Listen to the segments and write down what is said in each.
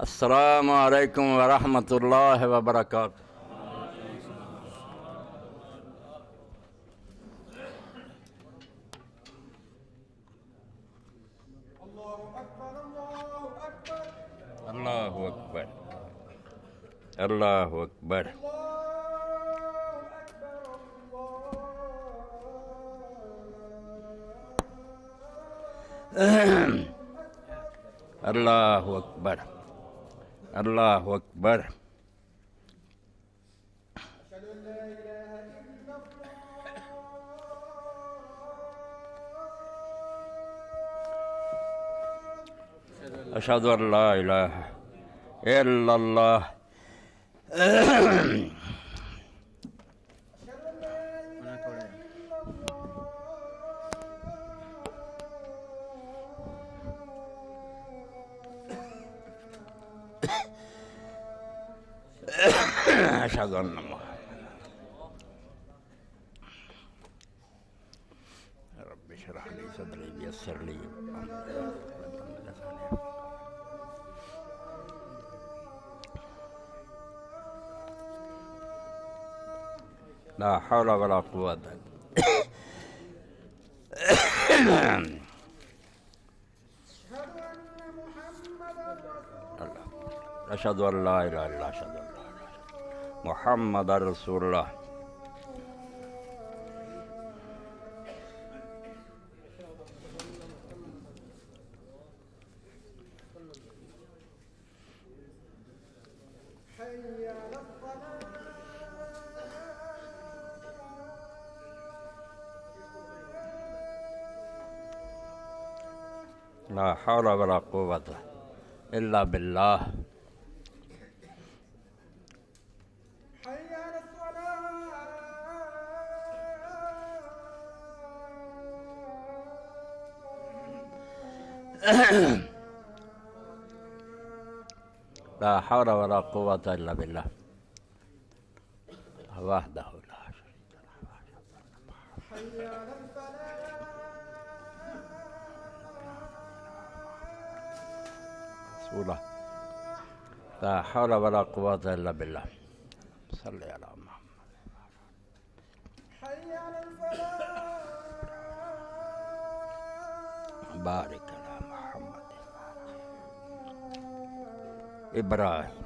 السلام علیکم ورحمۃ اللہ وبرکاتہ۔ اللہ اکبر، اللہ اکبر، اللہ اکبر، اللہ اکبر۔ اشہد ان لا الہ الا اللہ۔ اشہد ان رب اشرح لی صدری ویسر لی لا حول ولا قوة اشہد ان لا الہ الا اللہ، اشہد ان لا الہ محمد رسول اللہ۔ لا حول ولا قوة الا باللہ۔ لا حول ولا قوة الا باللہ وحدہ لا شریک لہ۔ لا حول ولا قوة الا باللہ۔ صلی علی محمد بارک علی محمد ابراہیم۔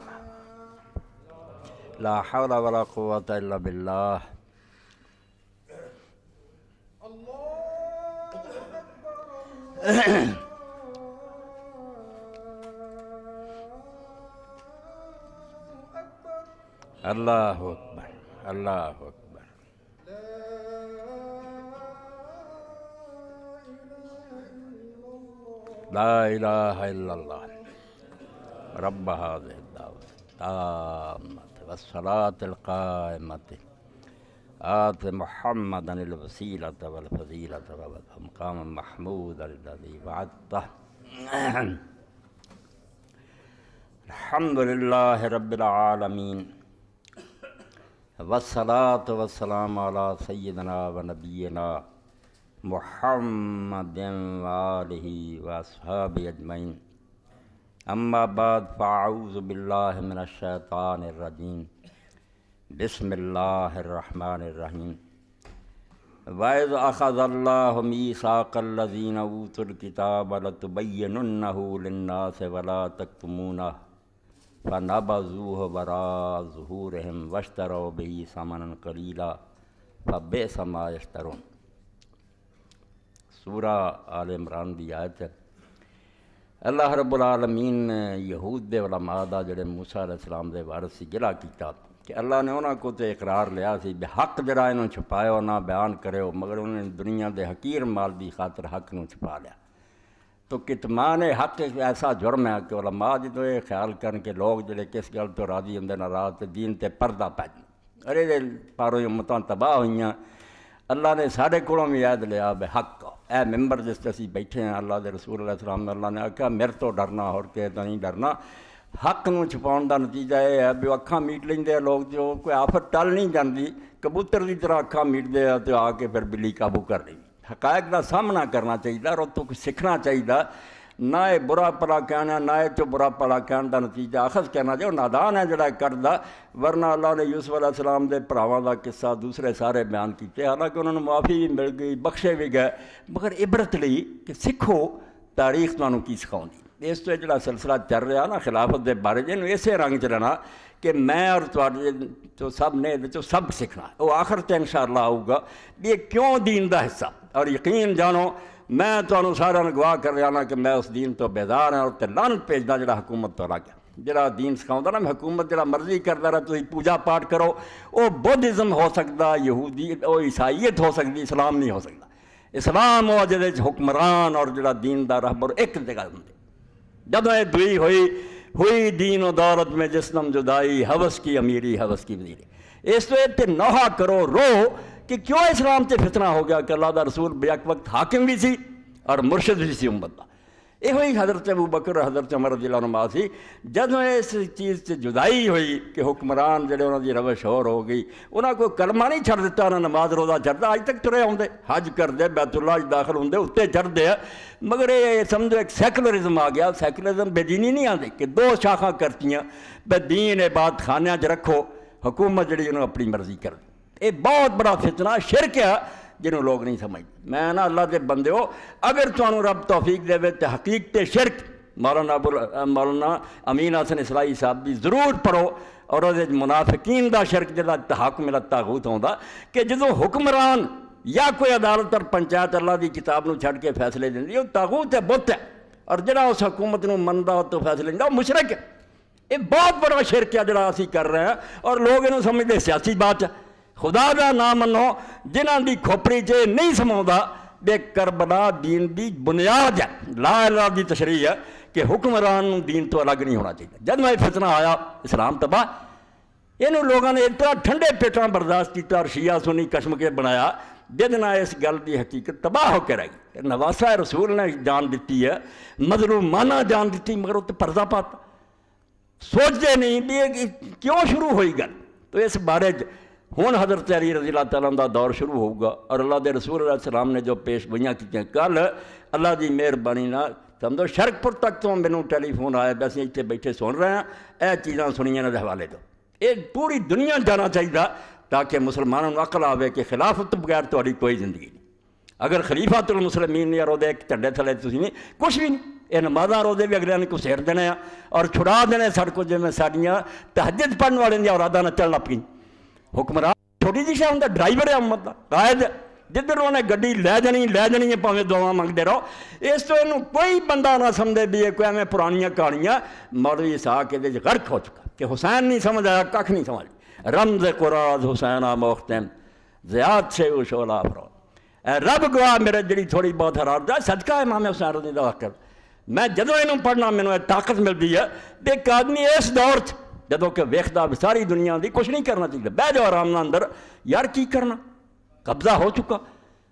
لا حول ولا قوة الا باللہ۔ اللہ اکبر، اللہ اکبر۔ لا الہ الا اللہ رب هذه الدعوة التامة والصلاة القائمة آت محمدا الوسيلة والفضيلة وابعثه مقاما محمودا الذي وعدته۔ الحمد للہ رب العالمین، والصلاة والسلام علی سیدنا و نبینا محمد وآلہ واصحابہ اجمعین۔ اما بعد فاعوذ باللہ من الشیطان الرجیم، بسم اللہ الرحمن الرحیم۔ وَإِذْ أَخَذَ اللَّهُ مِيثَاقَ الَّذِينَ أُوتُوا الْكِتَابَ لَتُبَيِّنُنَّهُ لِلنَّاسِ وَلَا تَكْتُمُونَهُ فَنَبَذُوهُ وَرَاءَ ظُهُورِهِمْ وَاشْتَرَوْا بِهِ ثَمَنًا قَلِيلًا فَبِئْسَ مَا يَشْتَرُونَ۔ سورہ آل عمران دی آیت ہے۔ اللہ رب العالمین نے یہود دے علماء دا جڑے موسیٰ علیہ السلام دے وارث سی گلا کیتا کہ اللہ نے انہاں کو تے اقرار لیا سی بے حق جڑا انہوں چھپایا نہ بیان کرے، مگر انہوں نے دنیا دے حقیر مال دی خاطر حق نو چھپا لیا۔ تو کتمان حق ایک ایسا جرم ہے کہ علماء جدو یہ خیال کرن کہ لوگ جڑے کس گل تو راضی ہوں ناراض تے دین تے پردہ پہ جائیں، ارے پاروں امتاں تباہ ہوئیاں۔ اللہ نے سارے کولوں بھی عہد لیا بے حق اے ممبر جس تے اسی بیٹھے ہیں اللہ دے رسول علیہ السلام نے اللہ نے آکھا میرے تو ڈرنا اور کہ نہیں ڈرنا۔ حق نو چھپاؤن دا نتیجہ یہ ہے بھی اکھاں میٹ لیندے لوگ، جو کوئی آفت ٹل نہیں جاندی، کبوتر دی طرح اکھاں میٹ دے تو آ کے پھر بلی قابو کر لیں۔ حقائق دا سامنا کرنا چاہیے اور تو کچھ سیکھنا چاہیے۔ نہ یہ برا پلا کہنا نہ یہ چو برا پلا کہنے کا نتیجہ اخذ کرنا جو نادان ہے جڑا کردا، ورنہ اللہ نے یوسف علیہ السلام دے بھراواں دا قصہ دوسرے سارے بیان کیتے، حالانکہ انہوں نے معافی بھی مل گئی، بخشے بھی گئے، مگر عبرت لئی کہ سکھو تاریخ تانوں کی سکھاؤندی۔ اس تو جڑا سلسلہ چل رہا نا خلافت دے بارے جنوں اسے رنگ چ لینا کہ میں اور تواڈے تو سب نے سب سیکھنا، وہ آخر تے انشاءاللہ آؤ گا بھی یہ کیوں دین دا حصہ، اور یقین جانو میں تمہیں سارا گواہ کر رہا کہ میں اس دین تو بیزار ہاں اور تے لعنت بھیجدا جڑا حکومت تو لگ گیا، جڑا دین سکھاؤندا نا حکومت جڑا مرضی کردا رہا تسی پوجا پاٹ کرو، وہ بدھزم ہو سکدا، یہودی وہ عیسائیت ہو سکتی، اسلام نہیں ہو سکتا۔ اسلام وہ جہدے حکمران اور جڑا دین دا رہبر ایک جگہ ہوندے، جدوں یہ دوئی ہوئی دین و دولت میں جسم جدائی، حوث کی امیری حوث کی وزیری۔ اس تو یہ نوحہ کرو رو کہ کیوں اسلام سے فتنہ ہو گیا کہ اللہ دا رسول بیک وقت حاکم بھی سی اور مرشد بھی سی امت دا۔ یہ ہوئی حضرت ابوبکر حضرت عمر رضی اللہ عنہ سی، جدوں اس چیز سے جدائی ہوئی کہ حکمران جڑے انہوں دی روش اور ہو گئی، انہاں کوئی کلمہ نہیں چھڑ دیتا، انہاں نماز روزہ چھڑدا، اج تک ترے آؤندے، حج کردے، بیت اللہ داخل ہوندے، اتنے چڑھتے ہیں، مگر یہ سمجھو ایک سیکولرزم آ گیا۔ سیکولرزم بے دینی نہیں آتی کہ دو شاخاں کرتیاں، بے دین عبادت خانیاں چ رکھو، حکومت جڑی انہوں اپنی مرضی کر دی۔ یہ بہت بڑا فتنہ شرک ہے جنہوں لوگ نہیں سمجھتے۔ میں نا اللہ دے بندے ہو، اگر تمہیں رب توفیق دے تے حقیق تے شرک مولانا امین حسن اسلائی صاحب بھی ضرور پڑھو، اور وہ منافقین دا شرک جدا تحاکم الی الطاغوت ہوندا کہ جدوں حکمران یا کوئی عدالت اور پنچایت اللہ دی کتاب نو چھڑ کے فیصلے دیندی، وہ طاغوت ہے، بت ہے، اور جڑا اس حکومت نو مندا تو فیصلے دیندا وہ مشرک ہے۔ یہ بہت بڑا شرک ہے جڑا اسی کر رہے ہیں، اور لوگ انہوں سمجھتے سیاسی بات ہے۔ خدا دا نام منو جنہاں دی کھوپڑی چ نہیں سماؤندا بے کربلا دین دی بنیاد ہے، لا الہ دی تشریح ہے کہ حکمران دین تو الگ نہیں ہونا چاہیے۔ جب میں فتنہ آیا اسلام تباہ، انہوں لوگوں نے اتنا ٹھنڈے پیٹاں برداشت کیتا اور شیعہ سنی کشم کے بنایا، جدنا اس گل دی حقیقت تباہ ہو کے رہ گئی۔ نواسہ رسول نے جان دیتی ہے، مظلومانہ جان دیتی، مگر وہ تو پردہ پاتا، سوچتے نہیں بھی کیوں شروع ہوئی گل۔ تو اس بارے ہوں حضرت علی رضی اللہ تعالیٰ دا دور شروع ہوگا، اور اللہ دے رسول علیہ السلام نے جو پیش گوئیاں کی ہیں، کل اللہ دی مہربانی نہ سمجھو شرک پور تک تو مینوں ٹیلی فون آیا، ویسے اتنے بیٹھے سن رہے ہیں، اے چیزاں سنیاں دے حوالے دو۔ یہ پوری دنیا جانا چاہیے تاکہ مسلمانوں کو عقل آوے کہ خلافت تو بغیر تہاڈی کوئی زندگی نہیں۔ اگر خلیفۃ المسلمین نہیں روزے ایک جھنڈے تھلے تسی نہیں کچھ بھی نہیں، یہ نمازاں روزے بھی اگلے نے کو سیر دینے ہیں اور چھڑا دینے سڑ کو، جی ساڈیاں تہجد پڑھن والے دی اوراداں نہ چلنا پئی۔ حکمران چھوٹی جی شاہ ہوندا، ڈرائیور ہے امت دا، قائد، جدھر انہوں نے گڈی لے جانی ہے، پاویں دعاواں منگتے رہو۔ اس تو انہوں کوئی بندہ نہ سمجھے بھی یہ کوئی ایویں پرانیاں کہانیاں۔ مولوی اسحاق یہ غرق ہو چکا کہ حسین نہیں سمجھ آیا، کھ نہیں سمجھ، رمز قراز حسین موختم زیاد سے وہ شعلہ افروز۔ اے رب گواہ میرے جڑی تھوڑی بہت حرارت ہے، صدقہ امام حسین رضی اللہ عنہ۔ میں جدوں انہوں پڑھنا مینوں طاقت ملتی ہے کہ ایک آدمی اس دور جدوں کہ ویکھدا ساری دنیا دی کچھ نہیں کرنا چاہیے، بہ جاؤ آرام نال اندر، یار کی کرنا، قبضہ ہو چکا،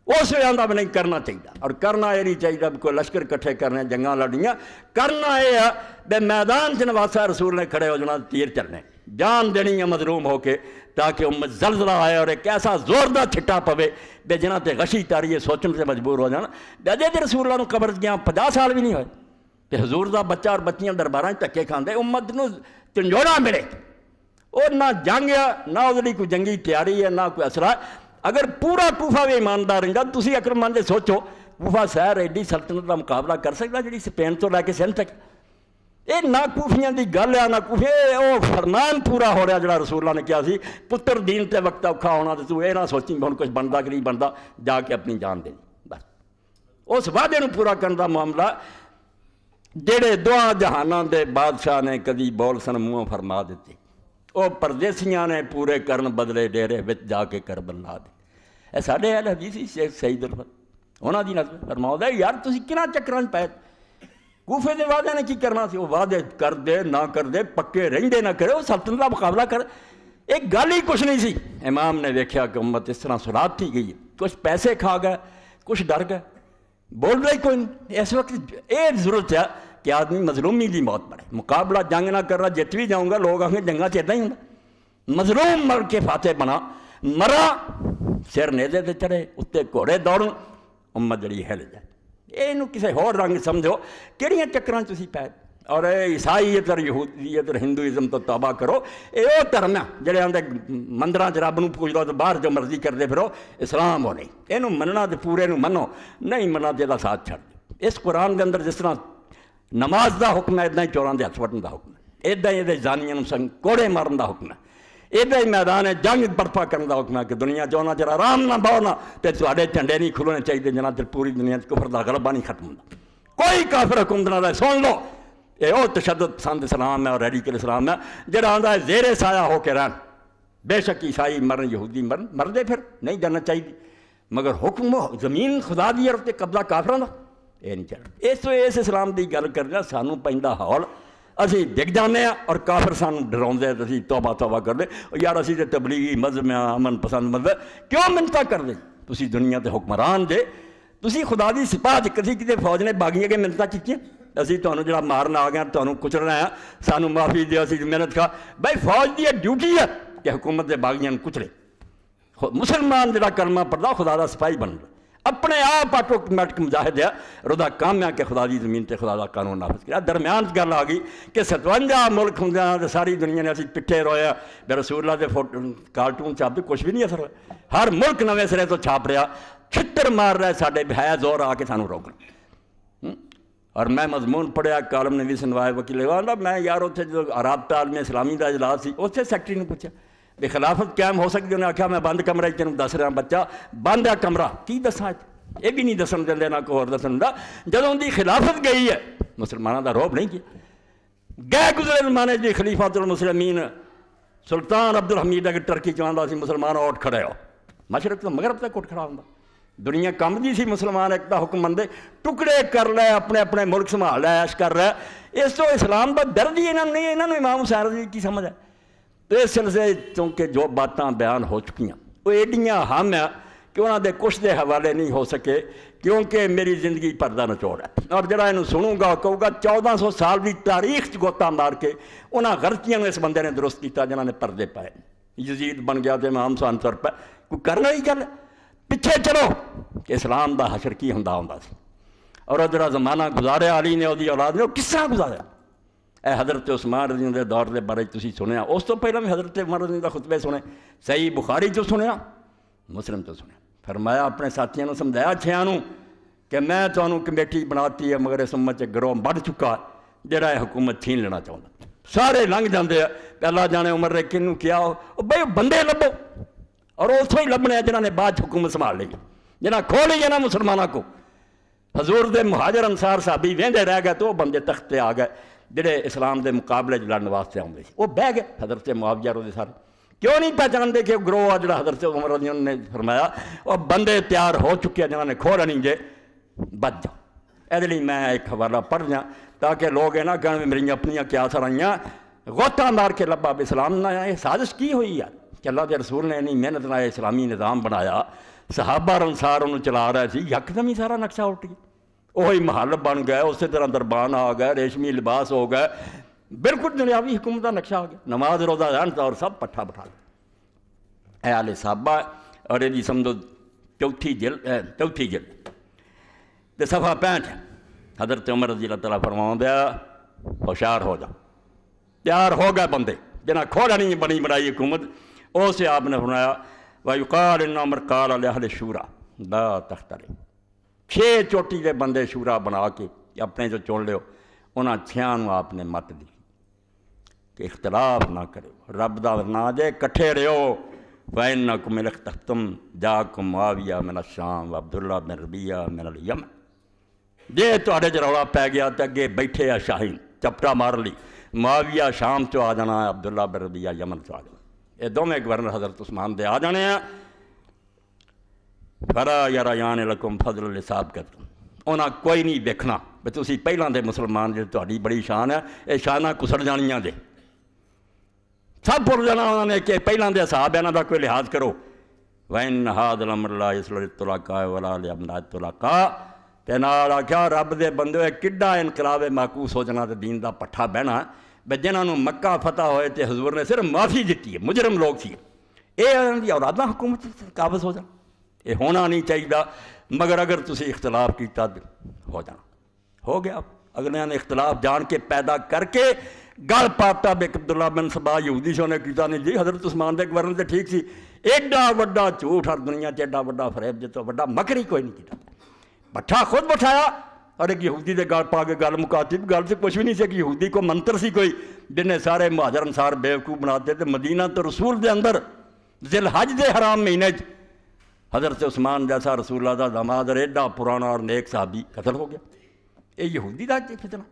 اس وجہ آندا بھی نہیں کرنا چاہیے۔ اور کرنا یہ نہیں چاہیے کوئی لشکر کٹھے کرنے، جنگاں لڑنیاں، کرنا یہ ہے بے میدان چ نواسہ رسول نے کھڑے ہو جانا، تیر چلنے، جان دینی ہے مظلوم ہو کے، تاکہ امت زلزلہ آئے اور ایک ایسا زوردار چھٹا پوے بے جنہ تے غشی تاری سوچن سے مجبور ہو جانا۔ جدے رسول اللہ نو قبر گیا 50 سال بھی نہیں ہوئے کہ حضور دا بچہ اور بچیاں درباراں دھکے کھاندے، امت نو چنجوڑا ملے، اور نہ جنگ ہے نہ اس کوئی جنگی تیاری ہے نہ کوئی اسرا۔ اگر پورا کوفہ بھی ایماندار رہندا، تسی اکرمان دے سوچو کوفہ شہر ایڈی سلطنت کا مقابلہ کر سکتا جڑی سپین تو لے کے سندھ تک؟ یہ نہ کوفیاں دی گل ہے نہ کوفے، وہ فرمان پورا ہو رہا جڑا رسول اللہ نے کیا سی، پتر دین تے وقت اوکھا ہونا، تو یہ نہ سوچی ہن کچھ بنتا کہ نہیں بنتا، جا کے اپنی جان دینی بس۔ اس وعدے نو پورا کرن دا معاملہ جڑے دعا جہاناں دے بادشاہ نے کدی بول سن منہوں فرما دیتے، وہ پردیسیاں نے پورے کرن بدلے ڈیرے وچ جا کے کربلا لا دے۔ اے ساڈے اہل حدیث شیخ سعید الفت انہاں دی نظر فرماؤندا ہے، یار تسی کنا چکراں پے، کوفے دے وعدے نے کی کرنا سی، وہ وعدے کر دے نہ کر دے، پکے رہندے نہ کرے، وہ سلطنت کا مقابلہ کر، ایک گل ہی کچھ نہیں سی۔ امام نے دیکھا کہ امت اس طرح سلاد تھی گئی، کچھ پیسے کھا گئے، کچھ ڈر گئے، بول رہا ہی کوئی نہیں۔ اس وقت یہ ضرورت ہے کہ آدمی مظلومی کی موت مرے، مقابلہ جنگ نہ کر رہا، جت بھی جاؤں گا لوگ آگے جنگا چیتا ہی ہوں، مظلوم مر کے فاتح بنا، مرا سر نیزے تے چڑھے، اتنے گھوڑے دوڑوں، امت جڑی ہل جائے۔ ਇਹਨੂੰ ਕਿਸੇ ਹੋਰ ਰੰਗ ਸਮਝੋ, ਕਿਹੜੀਆਂ ਚੱਕਰਾਂ 'ਚ ਤੁਸੀਂ ਪੈ। ਔਰ ਈਸਾਈਅਤ ਔਰ ਯਹੂਦੀਅਤ ਔਰ ਹਿੰਦੂਇਜ਼ਮ ਤੋਂ ਤੌਬਾ ਕਰੋ। ਇਹ ਉਹ ਧਰਮ ਆ ਜਿਹੜੇ ਆਂਦੇ ਮੰਦਰਾਂ 'ਚ ਰੱਬ ਨੂੰ ਪੂਜ ਲਓ ਤੇ ਬਾਹਰ ਜੋ ਮਰਜ਼ੀ ਕਰਦੇ ਫਿਰੋ, ਇਸਲਾਮ ਉਹ ਨਹੀਂ। ਇਹਨੂੰ ਮੰਨਣਾ ਤੇ ਪੂਰੇ ਨੂੰ ਮੰਨੋ, ਨਹੀਂ ਮੰਨਣਾ ਤੇ ਇਹਦਾ ਸਾਥ ਛੱਡ ਦਿਓ। ਇਸ ਕੁਰਾਨ ਦੇ ਅੰਦਰ ਜਿਸ ਤਰ੍ਹਾਂ ਨਮਾਜ਼ ਦਾ ਹੁਕਮ ਹੈ, ਇੱਦਾਂ ਹੀ ਚੋਰਾਂ ਦੇ ਹੱਥ ਵੱਢਣ ਦਾ ਹੁਕਮ ਹੈ, ਇੱਦਾਂ ਹੀ ਇਹਦੇ ਜ਼ਾਨੀਆਂ ਨੂੰ ਕੋੜੇ ਮਾਰਨ ਦਾ ਹੁਕਮ ਹੈ, ਇੱਦਾਂ ਹੀ ਮੈਦਾਨ ਜੰਗ ਬਰਪਾ ਕਰਨ ਦਾ ਹੁਕਮ ਹੈ ਕਿ ਦੁਨੀਆ 'ਚ ਉਹਨਾਂ ਚਿਰ ਆਰਾਮ ਨਾ ਪਾਓ ਨਾ ਤੇ ਤੁਹਾਡੇ ਝੰਡੇ ਨਹੀਂ ਖੁੱਲ੍ਹਣੇ ਚਾਹੀਦੇ ਜਿਨ੍ਹਾਂ ਚਿਰ ਪੂਰੀ ਦੁਨੀਆ 'ਚ ਕੁਫਰ ਦਾ ਗਲਬਾ ਨਹੀਂ ਖਤਮ ਹੁੰਦਾ। ਕੋਈ ਕਾਫਰ ਹੁਕਮ ਨਾ ਦਾ ਸੁਣ ਲਓ। ਇਹ ਉਹ ਤਸ਼ੱਦਦ ਪਸੰਦ ਇਸਲਾਮ ਹੈ ਔਰ ਰੈਡੀਕਲ ਇਸਲਾਮ ਹੈ ਜਿਹੜਾ ਆਉਂਦਾ ਹੈ ਜ਼ੇਰੇ ਸਾਇਆ ਹੋ ਕੇ ਰਹਿਣ। ਬੇਸ਼ੱਕ ਈਸਾਈ ਮਰਨ, ਯਹੂਦੀ ਮਰਨ, ਮਰਦੇ ਫਿਰ ਨਹੀਂ ਜਾਣਾ ਚਾਹੀਦੀ, ਮਗਰ ਹੁਕਮ ਜ਼ਮੀਨ ਖੁਦਾ ਦੀ ਤੇ ਕਬਜ਼ਾ ਕਾਫਰਾਂ ਦਾ ਇਹ ਨਹੀਂ ਚੱਲਦਾ। ਇਸ ਇਸਲਾਮ ਦੀ ਗੱਲ ਕਰਦੇ ਸਾਨੂੰ ਪੈਂਦਾ ਹੌਲ, ਅਸੀਂ ਡਿੱਗ ਜਾਂਦੇ ਹਾਂ ਔਰ ਕਾਫਰ ਸਾਨੂੰ ਡਰਾਉਂਦੇ ਤੇ ਅਸੀਂ ਤੋਬਾ ਕਰਦੇ। ਯਾਰ ਅਸੀਂ ਤਾਂ ਤਬਲੀਗੀ ਮਜ਼ਹਬ ਆ, ਅਮਨ ਪਸੰਦ ਮਜ਼ਹਬ, ਕਿਉਂ ਮਿੰਨਤਾਂ ਕਰਦੇ? ਤੁਸੀਂ ਦੁਨੀਆ ਦੇ ਹੁਕਮਰਾਨ ਜੇ, ਤੁਸੀਂ ਖੁਦਾ ਦੀ ਸਿਪਾਹ 'ਚ ਕਿਸੇ ਕਿਤੇ ਫੌਜ ਨੇ ਬਾਗੀਆਂ ਕੇ ਮਿੰਨਤਾਂ ਕੀਤੀਆਂ, ਅਸੀਂ ਤੁਹਾਨੂੰ ਜਿਹੜਾ ਮਾਰਨ ਆ ਗਏ, ਤੁਹਾਨੂੰ ਕੁਚਲਣਾ ਆ, ਸਾਨੂੰ ਮਾਫੀ ਦਿਓ, ਅਸੀਂ ਮਿਹਨਤ ਖਾ। ਬਈ ਫੌਜ ਦੀ ਇਹ ਡਿਊਟੀ ਹੈ کہ حکومت کے باغیاں کچلے. مسلمان جڑا کلمہ پڑھدا خدا دا سپاہی بندا اپنے آپ آٹومیٹک مجاہد ہے رودا کام ہے کہ خدا دی زمین تے خدا دا قانون نافذ کرے. درمیان گل آ گئی کہ 57 ملک ہوندے ساری دنیا نے اسی پٹھے رویا بے رسول اللہ دے کارٹون چھاپ دے کچھ بھی نہیں اثر ہویا. ہر ملک نویں سرے تو چھاپ رہا چھتر مار رہا ہے ساڈے بہایا زور آ کے سانو روکنا. اور میں مضمون پڑھیا کالم نویس نوائے وکیل والا میں یار اتنے جو رابطہ عالم اسلامی کا اجلاس سی اتنے سیکٹری نے پوچھا بھی خلافت قائم ہو سکتی. انہیں آخیا میں بند کمرے تینوں دس رہا بچہ بند ہے کمرہ کی دساں یہ بھی نہیں دسن دے نہ کوئی اور دسن دا. جدوں دی خلافت گئی ہے مسلمانوں دا روب نہیں کیا. گئے گزرے زمانے جی خلیفۃ المسلمین سلطان عبد الحمید اگر ٹرکی چاہتا سی مسلمان اٹھ کھڑے ہو مشرق تو مغرب تک اٹھ کھڑا ہوں. دنیا کم دی سی مسلمان ایک دا حکم مندے ٹکڑے کر لے اپنے اپنے ملک سنبھال لے عیش کر رہا ہے. اس تو اسلام دا درد ہی انہوں نے امام حسین رضی کی سمجھ ہے. تو اس سلسلے چونکہ جو باتاں بیان ہو چکی ہیں وہ ایڈیاں ہم ہیں کہ انہوں دے کچھ دے حوالے نہیں ہو سکے کیونکہ میری زندگی پردہ نچوڑ ہے. اور جڑا انہوں سنوں گا کہوں گا 1400 سال دی تاریخ گوتا مار کے انہاں غلطیاں اس بندے نے درست کیتا جنہوں نے پردے پائے. یزید بن گیا تو امام حسین سر پہ کوئی کرنا ہی گل پیچھے چلو کہ اسلام دا حشر کی ہوندا ہوندا سی. اور جڑا زمانہ گزاریا علی نے دی اولاد نے وہ کس طرح گزاریا. اے حضرت عثمان رضی دے دور دے بارے تسی سنیا اس تو پہلے بھی حضرت عمر رضی دا خطبے سنے صحیح بخاری تو سنیا مسلم تو سنیا. فرمایا اپنے ساتھیوں نے سمجھایا چھیاں نوں کہ میں تانوں کمیٹی بناتی ہے مگر اس امت گروہ بڑھ چکا جڑا حکومت چھین لینا چاہتا. سارے لنگ جاندے ہیں اللہ جانے عمر نے کنوں کیا ہو بھائی بندے لبو اور اتوں ہی لبنے ہیں جنہوں نے بعد حکومت سنبھال لی جنہیں کھو لی ہے نا مسلمانوں کو. حضور دے مہاجر انصار صحابی وہندے رہ گئے تو وہ بندے تخت آ گئے جڑے اسلام دے مقابلے لڑن واسطے آتے وہ بہ گئے. حضرت معاویہ رضی سارے کیوں نہیں پہچانتے کہ گروہ جڑا حضرت عمر رضی نے فرمایا وہ بندے تیار ہو چکے ہیں جنہوں نے کھو لینی جے بچ جاؤ. یہ لیے میں ایک حوالہ پڑھ دیا تاکہ لوگ یہ نہ کہیں میری اپنیاں کیا سرائیاں غوطہ مار کے لبا اسلام نہ یہ سازش کی ہوئی یار کہ اللہ کے رسول نے نہیں محنت نہ اسلامی نظام بنایا صحابہ اور انصار انہوں چلا رہے تھے یکدم ہی سارا نقشہ اٹھ گیا. وہی محل بن گئے اسی طرح دربان آ گئے ریشمی لباس ہو گئے بالکل دنیاوی حکومت کا نقشہ آ گیا. نماز روزہ رہن اور سب پٹھا بٹھا گیا. اے آل صحابہ اور یہ سمجھو چوتھی جلد تے صفحہ 65 حضرت عمر رضی اللہ تعالیٰ فرماؤں دیا ہوشیار ہو جاؤ تیار ہو گئے بندے جنہیں کھولا نہیں بنی بنائی حکومت. اسے آپ نے فرمایا وَيُقَالِ إِنَّ عُمَرَ قَالَ لِأَهْلِ الشُّورَى لَا تَخْتَلِفُوا 6 چوٹی دے بندے شورا بنا کے اپنے جو چن لو انہاں 6 آپ نے مت دی کہ اختلاف نہ کرو رب دا نا دے کٹھے رہو. فَإِنَّكُمْ إِنْ اخْتَلَفْتُمْ جَاءَكُمْ مُعَاوِيَةُ مِنَ الشَّامِ وَعَبْدُ اللَّهِ بن ربیعہ من اليمن. جے تہاڈے چ رولا پی گیا تے اگے بیٹھے آ شاہین چپٹا مار لی معاویہ شام چ آ جانا عبداللہ بن ربیعہ یمن چ آ جانا. یہ دونوں گورنر حضرت عثمان دے آ جانے ہیں. فَلَا يَرَيَانِ لَكُمْ فَضْلَ لِسَابِقَتِكُمْ انہاں کوئی نہیں ویکھنا بھی تسی پہلاں دے مسلمان جی تہاڈی بڑی شان ہے یہ شاناں کسڑ جانیاں دے سب بھول جانا انہوں نے کہ پہلاں دے صحابہ انہاں دا کوئی لحاظ کرو. وَإِنَّ هَذَا الْأَمْرَ لَا يَصْلُحُ لِلطُّلَقَاءِ وَلَا لِأَبْنَاءِ الطُّلَقَاءِ تے نال آکھیا رب دے بندے کڈا انقلاب معکوس ہو جانا تے دین دا پٹھا بہنا بے جنہاں نوں مکہ فتح ہوئے تے حضور نے صرف معافی دتی ہے مجرم لوگ سی یہ انہاں دی اولاداں حکومت قابض ہو جان یہ ہونا نہیں چاہیے، مگر اگر تسی اختلاف کیتا ہو جانا ہو گیا۔ اگلے نے اختلاف جان کے پیدا کر کے گل پاتا بے عبداللہ بن سبا یہودی سے انہیں کیتا نہیں جی حضرت عثمان دے گورنر تے ٹھیک سی، ایڈا وڈا جھوٹ ہر دنیا چ ایڈا وڈا فریب جتوں وڈا مکری کوئی نہیں کیتا، بٹھا خود بٹھایا اور ایک یہودی دے گل پا کے گل مکاتی، گل سے کچھ بھی نہیں سی کہ یہودی کو منتر سی کوئی جنہیں سارے مہاجر انصار بیوقوف بناتے تھے۔ مدینہ تو رسول دے اندر ذی الحج دے حرام مہینے حضرت عثمان جیسا رسول اللہ دا داماد اور ایڈا پرانا اور نیک صحابی قتل ہو گیا، یہ یہودی دا فتنہ۔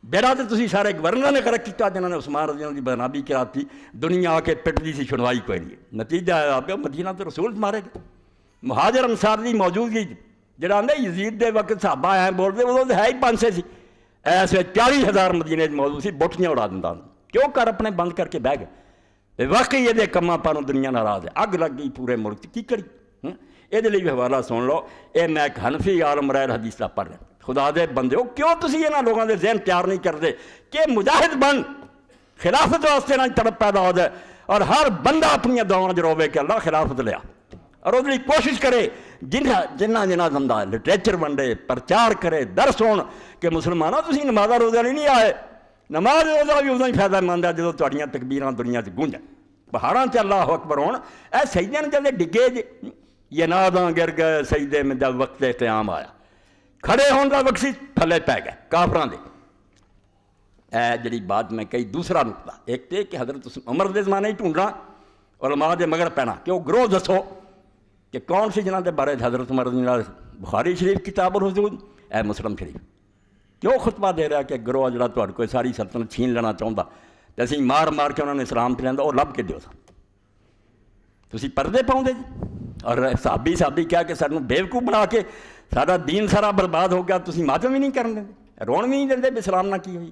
بیڑا تو تسی سارے گورنر نے غرق کیا جنہوں نے عثمان رضی اللہ کی بدنامی کراتی، دنیا آ کے پٹتی سی سنوائی کوئی نہیں، نتیجہ آیا پیا مدینہ تو رسول مارے گئے۔ مہاجر انصار دی موجودگی جڑا آدھے یزید دے وقت صحابہ آئے بولتے وہ تو ہے ہی 500 سی، ایسے 40,000 مدینے موجود سی، بٹھیاں اڑا دیندا کیوں کر اپنے بند کر کے بہ گئے۔ واقعی یہ کماں پانوں دنیا ناراض ہے، اگ لگ گئی پورے ملک کی کری۔ یہ بھی حوالہ سن لو، یہ میں ایک حنفی عالم رائے حدیث کا پڑھ رہا، خدا دے بندے ہو کیوں تسی یہاں لوگوں کے ذہن تیار نہیں کرتے کہ مجاہد بن خلافت واسطے نہ تڑپ پیدا ہو جائے اور ہر بندہ اپنی دعاؤں جو روے کہ اللہ خلافت لیا اور اس لیے کوشش کرے جنہ زندہ لٹریچر ونڈے پرچار کرے درس ہون کہ مسلمانوں تسی نمازہ روزہ نہیں آئے، نماز روزہ بھی ادو ہی فائدہ مند ہے جدو تہاڈیاں تکبیراں دنیا سے گونجن، پہاڑاں سے اللہ اکبر ہون، اے سجدے نے جب ڈگے یہ ناداں گر گئے سجدے میں جب وقت قیام آیا، کھڑے ہون کا وقت سی تھلے پی گئے کافراں دے۔ اے جڑی بات میں کئی دوسرا نقطہ ایک تے کہ حضرت عمر دے زمانے ہی ڈھونڈنا علماء دے مگر پینا کہ وہ گروہ دسو کہ کون سی جنہاں دے بارے حضرت عمر رضی اللہ بخاری شریف کتاب الحدود اے مسلم شریف کیوں خطبہ دے رہا کہ گروہ جڑا تہاڈے کوئی ساری سلطنت چھین لینا چاہتا تے اسی مار مار کے انہوں نے اسلام تے لیندا وہ لب کے دیو سا تسی پردے پاؤں دے اور صحابی کیا کہ سانوں بیوقوف بنا کے سارا دین سارا برباد ہو گیا، تسی ماتم بھی نہیں کرن دے رون بھی نہیں دے بھی اسلام نہ کی ہوئی۔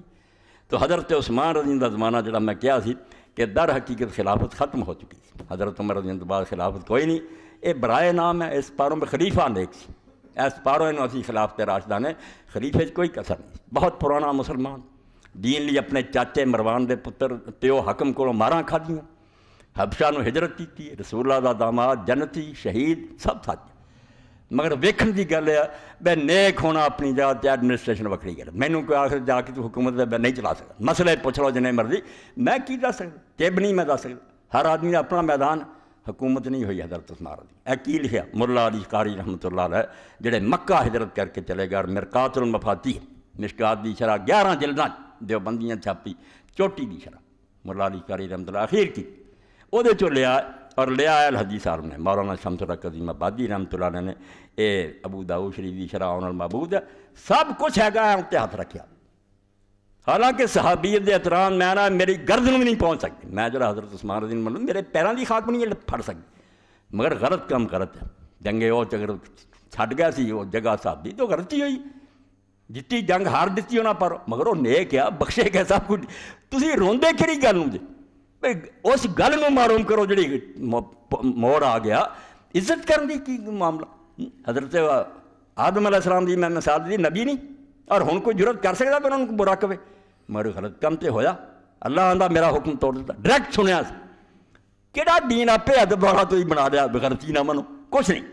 تو حضرت عثمان رضی اللہ کا زمانہ جڑا میں کیا سی کہ در حقیقت خلافت ختم ہو چکی سی، حضرت عمر رضی اللہ بعد خلافت کوئی نہیں، یہ برائے نام ہے، اس پاروں میں خلیفہ نیک سی، اس پاروں انہوں اسی خلافت راشدہ نے خلیفے کوئی کسر نہیں، بہت پرانا مسلمان دین لی اپنے چاچے مروان دے پتر پیو حکم کو ماراں کھا دیاں، حبشہ نو ہجرت کی، رسول اللہ دا داماد جنتی شہید سب تھا، مگر ویکھن دی گل ہے بے نیک ہونا اپنی جگہ تے ایڈمنسٹریشن وکری گل، مینوں کوئی آخر جا کے تو حکومت میں نہیں چلا سکتا، مسئلے پوچھ لو جنہیں مرضی، میں کی دس سکتا تیب نہیں میں دس سکتا، ہر آدمی نے اپنا میدان، حکومت نہیں ہوئی حضرت عثمان رضی اے کی لکھیا مولا علی قاری رحمۃ اللہ علیہ جڑے مکہ ہجرت کر کے چلے گئے اور مرقات المفاتیح مشکات دی شرح 11 جلداں دیوبندیاں چھاپی چوٹی دی شرح مولا علی قاری رحمۃ اللہ اخیر کی وہ دے چو لیا اور لے آیا الحدیث عالم نے مولانا شمس القدیم آبادی رحمۃ اللہ علیہ نے اے ابو داؤد شریف دی شرح عون المعبود ہے، سب کچھ ہے گا تے ہاتھ رکھیا، حالانکہ صحابیت دے احترام میں آنا میری گردن بھی نہیں پہنچ سکتی، میں جڑا حضرت عثمان رضی اللہ عنہ میرے پیراں دی خاک بھی نہیں پھڑ سکتی، مگر غلط کم غلط ہے، جنگے وہ اگر چھڈ گیا سی وہ جگہ صحابی تو غلطی ہوئی، جتنی جنگ ہار دتی ہونا پر مگر وہ نیک ہے بخشے گئے سب کچھ، تسی روندے کہڑی گل نوں جی اس گل نوں معلوم کرو جڑی موڑ آ گیا، عزت کرن دی کی معاملہ۔ حضرت آدم علیہ السلام دی میں مثال دی نبی نہیں اور ہن کوئی جرت کر سکتا کہ انہوں کو برا کہے، مگر غلط کم تے ہویا، اللہ آندا میرا حکم توڑ دیتا، ڈائریکٹ سنیا سی، کیڑا دین آپے ادب والا تو ہی بنا دیا بغیرتی نہ منو کچھ نہیں۔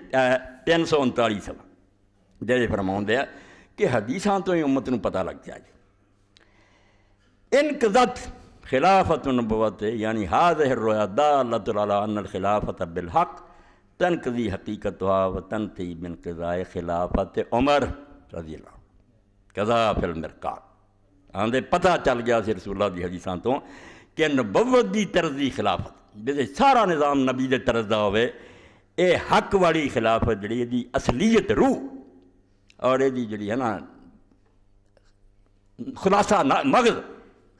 339 سوا جڑے فرماؤندے ہیں کہ حدیثاں تو ہی امت نوں پتہ لگ جائے انقضت خلافت النبوت یعنی هذه الرؤيا دالة على ان الخلافة بالحق تنقضي حقیقتها وتنتهي بانقضاء خلافت عمر رضی اللہ قضا فی المرقات، آندے پتہ چل گیا سی رسول اللہ دی حدیثاں تو کہ نبوت دی طرز دی خلافت جے سارا نظام نبی دے طرز دا ہوئے، اے حق والی خلافت جڑی دی اصلیت روح اور یہ جڑی ہے نا خلاصہ مغز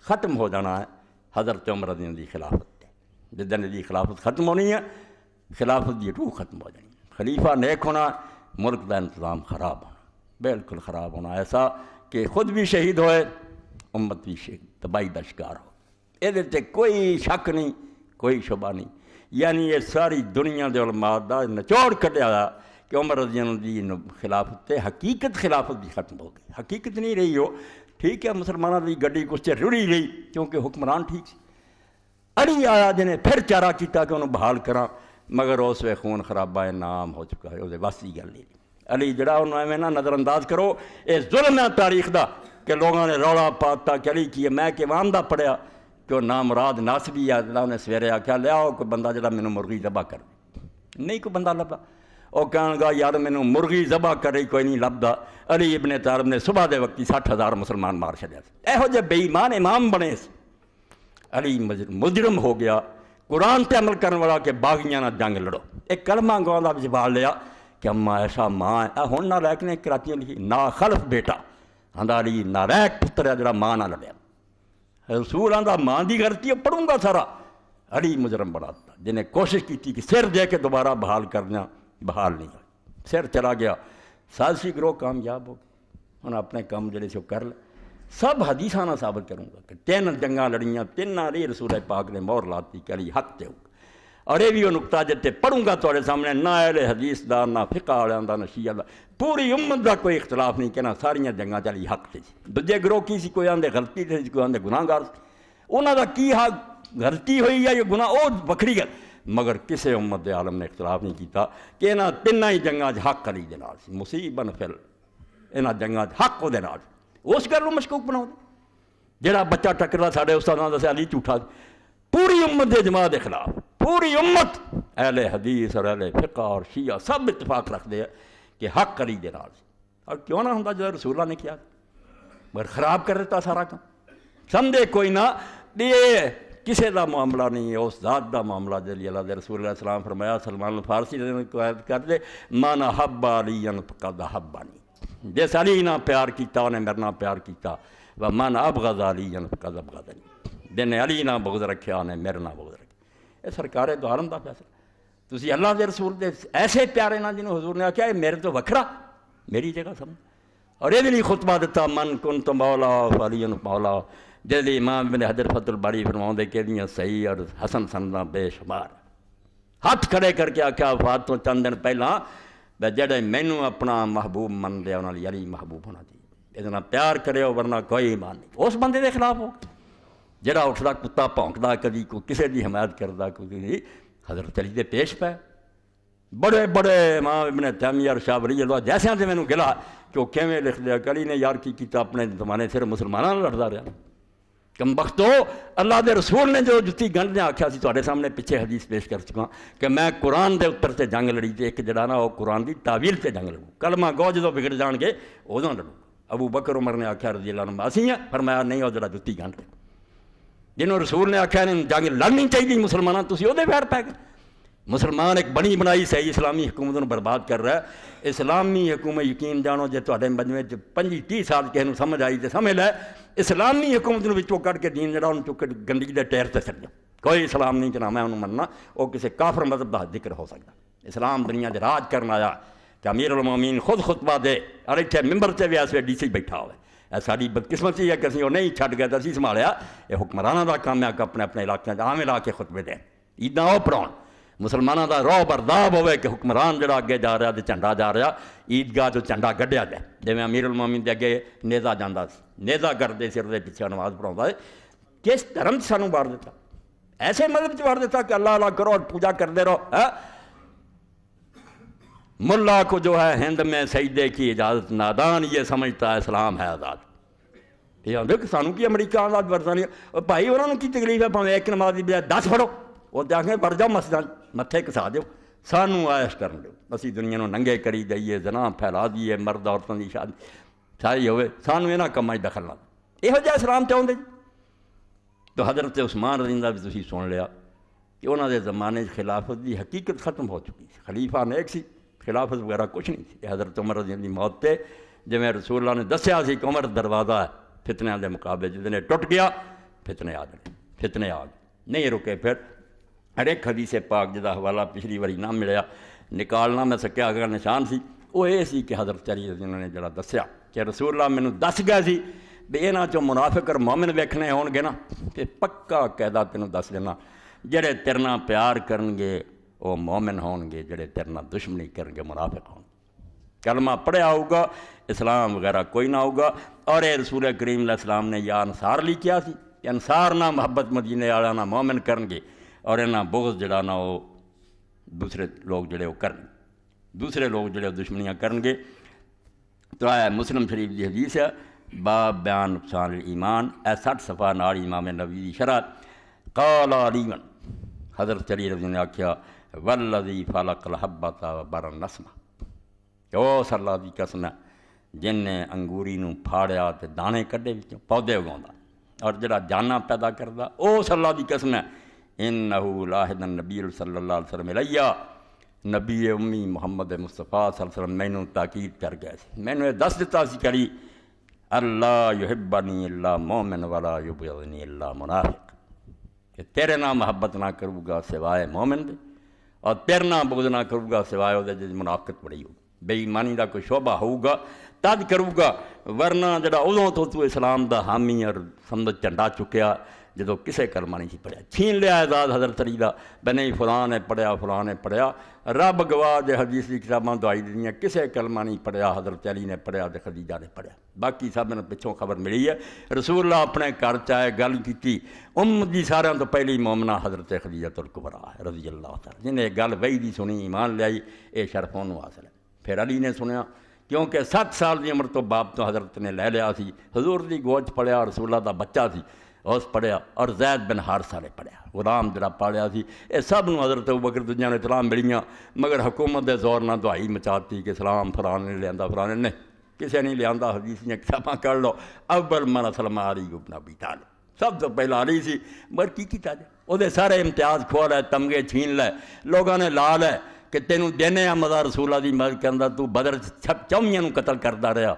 ختم ہو جانا ہے حضرت عمر رضی اللہ دی خلافت، جدن دی خلافت ختم ہونی ہے خلافت دی روح ختم ہو جانی، خلیفہ نیک ہونا، ملک دا انتظام خراب ہونا، بالکل خراب ہونا، ایسا کہ خود بھی شہید ہوئے امت بھی تباہی دا شکار ہو، یہ کوئی شک نہیں کوئی شبہ نہیں، یعنی یہ ساری دنیا دے علماء دا نچوڑ کٹیا کہ عمر رضی اللہ دی خلافت تے حقیقت خلافت بھی ختم ہو گئی، حقیقت نہیں رہی ہو، ٹھیک ہے مسلمانوں کی گڈی کچھ چر رڑی رہی کیونکہ حکمران ٹھیک سی، اڑی آیا جنہیں پھر چارہ کیتا کہ انہوں بحال کراں، مگر اس وے خون خرابہ نام ہو چکا ہے، وہ بس کی گل نہیں۔ علی جڑا انہوں ایویں نہ نظر انداز کرو، یہ ظلم ہے تاریخ دا کہ لوگوں نے رولا پاتا کہ علی کی میں کہ امام دا پڑھیا کہ وہ نامراد ناسبی ہے، اللہ نے سویرے آخیا لیاؤ کوئی بندہ جڑا مینوں مرغی ذبح کر دے، نہیں کوئی بندہ لبا، وہ کہن گا یار مینوں مرغی ذبح کرے کوئی نہیں لبدا۔ علی ابن طالب نے صبح دے وقتی 60,000 مسلمان مار چھڑیا، یہو جے بے ایمان امام بنے۔ علی مجرم ہو گیا، قرآن تے عمل کرنے والا کہ باغیاں نہ جنگ لڑو، ایک کلمہ گاؤں دا جواب لیا کہ اما ایسا ماں ہے، ہن نہ لیک نے کراچی لکھی نا خلف بیٹا آندا علی نہ ریک پتر ہے جڑا ماں نہ لڑیا، رسول آندا ماں دی غلطی ہے پڑھوں گا سارا۔ علی مجرم بناتا جنہیں کوشش کی تھی کہ سر دے کے دوبارہ بحال کرنا، بحال نہیں ہوئی، سر چلا گیا، سازشی گروہ کامیاب ہو گیا، انہیں اپنے کام جڑے سے کر لے۔ سب حدیثاں نہ ثابت کروں گا کہ 3 جنگاں لڑیاں، 3 علی رسول پاک نے مہر لاتی کہ علی حق تے ہوگا۔ اور یہ بھی وہ نقطہ جتے پڑھوں گا تھوڑے سامنے، نہ اہل حدیث دا نہ فقہ والوں دا نہ شیعہ دا، پوری امت دا کوئی اختلاف نہیں کہ نہ ساریاں جنگاں چلی حق تے سی۔ دوجے گروہ کی سی، کوئی آندے غلطی تے سی، کوئی آندے گناہ گار سی، انہاں دا کی حق غلطی ہوئی یا یہ گناہ او وکھری گل، مگر کسے امت دے عالم نے اختلاف نہیں کیتا کہ انہاں 3 ہی جنگاں حق علی دے نال سی، مصیبن فل انہاں جنگاں حق او دے نال، اس گل نوں مشکوک بناؤ جڑا بچہ ٹکرا ساڈے استاداں دسیا علی جھوٹا، پوری امت دے جماعت کے خلاف، پوری امت اہل حدیث اور اہل فقہ اور شیعہ سب اتفاق رکھتے ہیں کہ حق علی دے نال، اور کیوں نہ ہوندا جو رسول اللہ نے کیا، مگر خراب کر دیتا سارا کام۔ سمجھے کوئی نہ یہ کسے دا معاملہ نہیں ہے، اس ذات دا معاملہ جلی اللہ دے رسول اللہ علیہ السلام فرمایا، سلمان الفارسی نے قید کر دے من حب علی فقد حبنی، جس علی نہ پیار کیتا انہیں میرے نال پیار کیتا، ومن ابغض علی فقد ابغضنی، جن علی نہ بغض رکھیا انہیں میرے نہ بغض رکھیا۔ یہ سرکار دو عالم دا فیصلہ، تسی اللہ دے رسول دے ایسے پیارے نہ جنہوں حضور نے آخیا میرے تو وکھرا میری جگہ سمجھ، اور یہ بھی نہیں خطبہ دیتا من کنت مولا فعلی مولا، جیسے امام ابن حجر فتح الباری فرماؤں دے کہ دیاں صحیح اور حسن سنداں بے شمار، ہاتھ کھڑے کر کے آخیا وفات تو چند دن پہلا جڑے مینوں اپنا محبوب من لیا انہاں لئی علی محبوب ہونا چاہیے، اتنا پیار کرے ورنہ کوئی ایمان نہیں۔ اس بندے دے خلاف ہو جڑا اٹھدا کتا بھونکدا کدی کو کسے دی حمایت کردا کوئی، حضرت علی دے پیش پہ بڑے بڑے امام ابن تیمیہ اور شاہ ولی اللہ جیسے سے مینوں گلا کہ وہ کیویں لکھ دیا کہ علی نے یار کی کیتا اپنے زمانے صرف مسلماناں نال لڑدا رہا، کم بختو اللہ دے رسول نے جو جتی گنڈ نے آکھیا سی تواڈے سامنے پیچھے حدیث پیش کر چکا کہ میں قرآن دے اتر تے جنگ لڑی تے ایک جڑا نا وہ قرآن دی تعویل تے جنگ لڑوں، کلمہ گو جدوں بگڑ جان گے ادوں لڑوں۔ ابو بکر عمر نے آخیا رضی اللہ عنہ اسی ہیں، فرمایا نہیں وہ جڑا جتی گنڈ جنہوں رسول نے آخیا نے جنگ لڑنی چاہیے مسلمانوں، تسی وہ پیر پی گئے۔ مسلمان ایک بنی بنائی صحیح اسلامی حکومت کو برباد کر رہا ہے۔ اسلامی حکومت یقین جانو جے تواڈے مجموعے 25-30 سال کسی نوں سمجھ آئی تے سمجھ لے اسلامی حکومت نوں وچوں کڈ کے دین جڑا انہوں چک گندگی دے ٹیر تے سٹ جا، کوئی اسلام نہیں کہ میں انہوں مننا، وہ کسی کافر مذہب دا ذکر ہو سکتا۔ اسلام دنیا دے راج کرنا آیا کہ امیرالمومنین خود خطبہ دے اور اتنے ممبر تے بھی ایسے ڈی سی بیٹھا ہوئے، ساری بدقسمتی ہے کہ اسی وہ نہیں چھڈ گئے تو اسی سنبھالیا۔ یہ حکمرانوں کا کام ہے کہ اپنے اپنے علاقے عام لا کے خطبے دیں، عیداں وہ پڑھاؤ، مسلمانوں کا روح برداب ہوئے کہ حکمران جڑا اگے جا رہا تو جھنڈا جا رہا، عیدگاہ جو جھنڈا گڈیا جائے، جی امیرالمومنین دے اگے نیزا جانا سی، نیزا کرتے سر دے پیچھے نماز پڑھاؤں، کس دھرم سے سانوں وار دیتا، ایسے مذہب سے وار دیتا کہ اللہ اللہ کرو اور پوجا کرتے رہو۔ ملا کو جو ہے ہند میں سجدے کی اجازت، نادان یہ سمجھتا ہے اسلام ہے آزاد۔ یہ آدھے کہ سانوں کی امریکہ آزاد برطانیہ، اور بھائی انہوں نے کی تکلیف ہے پاویں ایک نماز کی بجائے 10 پڑھو، وہ آخیں بڑھ جاؤ مسجد متھے کسا دیو، سانوں عائش کرن دیو، اسی دنیا نوں ننگے کری دئیے، زنا پھیلا دیے، مرد عورتوں کی شادی ساری ہوئے، سانوں یہاں کاماں دخل نہ دو، یہو جہا اسلام چاہتے جی۔ تو حضرت عثمان رضی اللہ بھی تسی سن لیا کہ انہوں نے زمانے خلافت کی حقیقت ختم ہو چکی سی، خلیفہ نیک سی، خلافت وغیرہ کچھ نہیں تھی۔ حضرت عمر رضی اللہ کی موت تے جی رسول اللہ نے دسیا سی کہ عمر دروازہ ہے فتنیاں دے مقابلے، جتنے ٹوٹ گیا فتنے آ گئے، فتنے آ گئے، نہیں رکے۔ پھر ہر ایک حدیث پاک جدا حوالہ پچھلی واری نہ ملیا، نکالنا میں سکیا اگر نشان سی وہ یہ سی کہ حضرت علی رضی اللہ نے جڑا دسیا کہ رسول اللہ مینوں دس گئے سی بھی یہاں چوں منافق اور مومن ویکھنے ہون گے نا کہ پکا قاعدہ تینوں دس دینا، جڑے تیرے نال پیار کرن گے وہ مومن ہون گے، جڑے تیرے نال دشمنی کرن گے منافق ہون گے۔ کلمہ پڑھیا ہوگا، اسلام وغیرہ کوئی نہ ہوگا۔ اور یہ رسول کریم علیہ السلام نے یا انصار لکھیا سی کہ انصار نہ محبت مدینے والا نہ مومن کرن گے، اور انہاں بغض جڑا نا وہ دوسرے لوگ جڑے وہ کرن دوسرے لوگ جڑے دشمنیاں کرن گے. تو ہے مسلم شریف دی حدیث ہے باب بیان نقصان ایمان، 60 صفحہ نال امام نبوی دی شرح. قال علی حضرت علی رضی اللہ عنہ نے آکھیا والذی فلق الحبۃ وبر النسمہ، کہ اس اللہ دی قسم ہے جن نے انگوری نوں پھاڑیا تے دانے کڈے وچوں پودے اگاوندا اور جڑا جانا پیدا کردا، اس اللہ دی قسم ہے انہ لاحد النبی صلی اللہ علیہ وسلم الیہ، نبی امی محمد مصطفیٰ صلی اللہ علیہ وسلم مینوں تاکید کر گئے سی، مینوں یہ دس دتا سی کری اللہ یحبنی الا مومن ولا یبغضنی الا منافق، کہ تیرے نام محبت نہ کروں گا سوائے مومن دے اور تیرے نام بغض نہ کروں گا سوائے وہ جس منافقت بڑی ہوگی، بے ایمانی دا کوئی شعبہ ہوگا تد کروں گا، ورنہ جڑا ادوں تو اسلام دا حامی اور سمجھ چنڈا چکیا جدو کسے کلمہ نہیں سی پڑھیا، چھین لیا اعزاز حضرت علی دا، بنی فلاں نے پڑھیا فلاں نے پڑھیا، رب گواہ دے حدیث دی کتاباں دعائی دیاں کسے کلمہ نہیں پڑھیا، حضرت علی نے پڑھیا تے خدیجہ نے پڑھیا، باقی سب نے پچھوں خبر ملی ہے. رسول اللہ اپنے گھر چائے گل کیتی، دی سارے تو پہلی مومنہ حضرت خدیجہ الکبریٰ رضی اللہ تعالیٰ، جنہیں گل وہی دی سنی ایمان لیائی، اے شرف انہوں حاصل ہے. پھر علی نے سنیا کیونکہ 7 سال دی عمر تو باپ تو حضرت نے لے لیا سی، حضور دی گوچ پڑھیا، رسول اللہ دا بچہ سی اس پڑھیا، اور زید بن حارثہ نے پڑھیا، غلام جڑا پالیا سی. یہ سب نو حضرت ابوبکر دنیا نے اطلاع ملیاں، مگر حکومت دے زور نہ دہائی مچاتی کہ سلام فلاں نے لیا فلاں نے نہیں، کسے نہیں لیا، حدیث دیاں کتاباں کر لو. اول من اسلم علی بن ابی طالب، سب تو پہلا علی سی، مگر کی کیتا جائے، وہ دے سارے امتیاز کھو لے، تمغے چھین لے، لوگوں نے لا لے کہ تینوں دینے آ مزہ رسول اللہ دی مدد کرندا، تو بدر چومیاں نو قتل کردا رہا،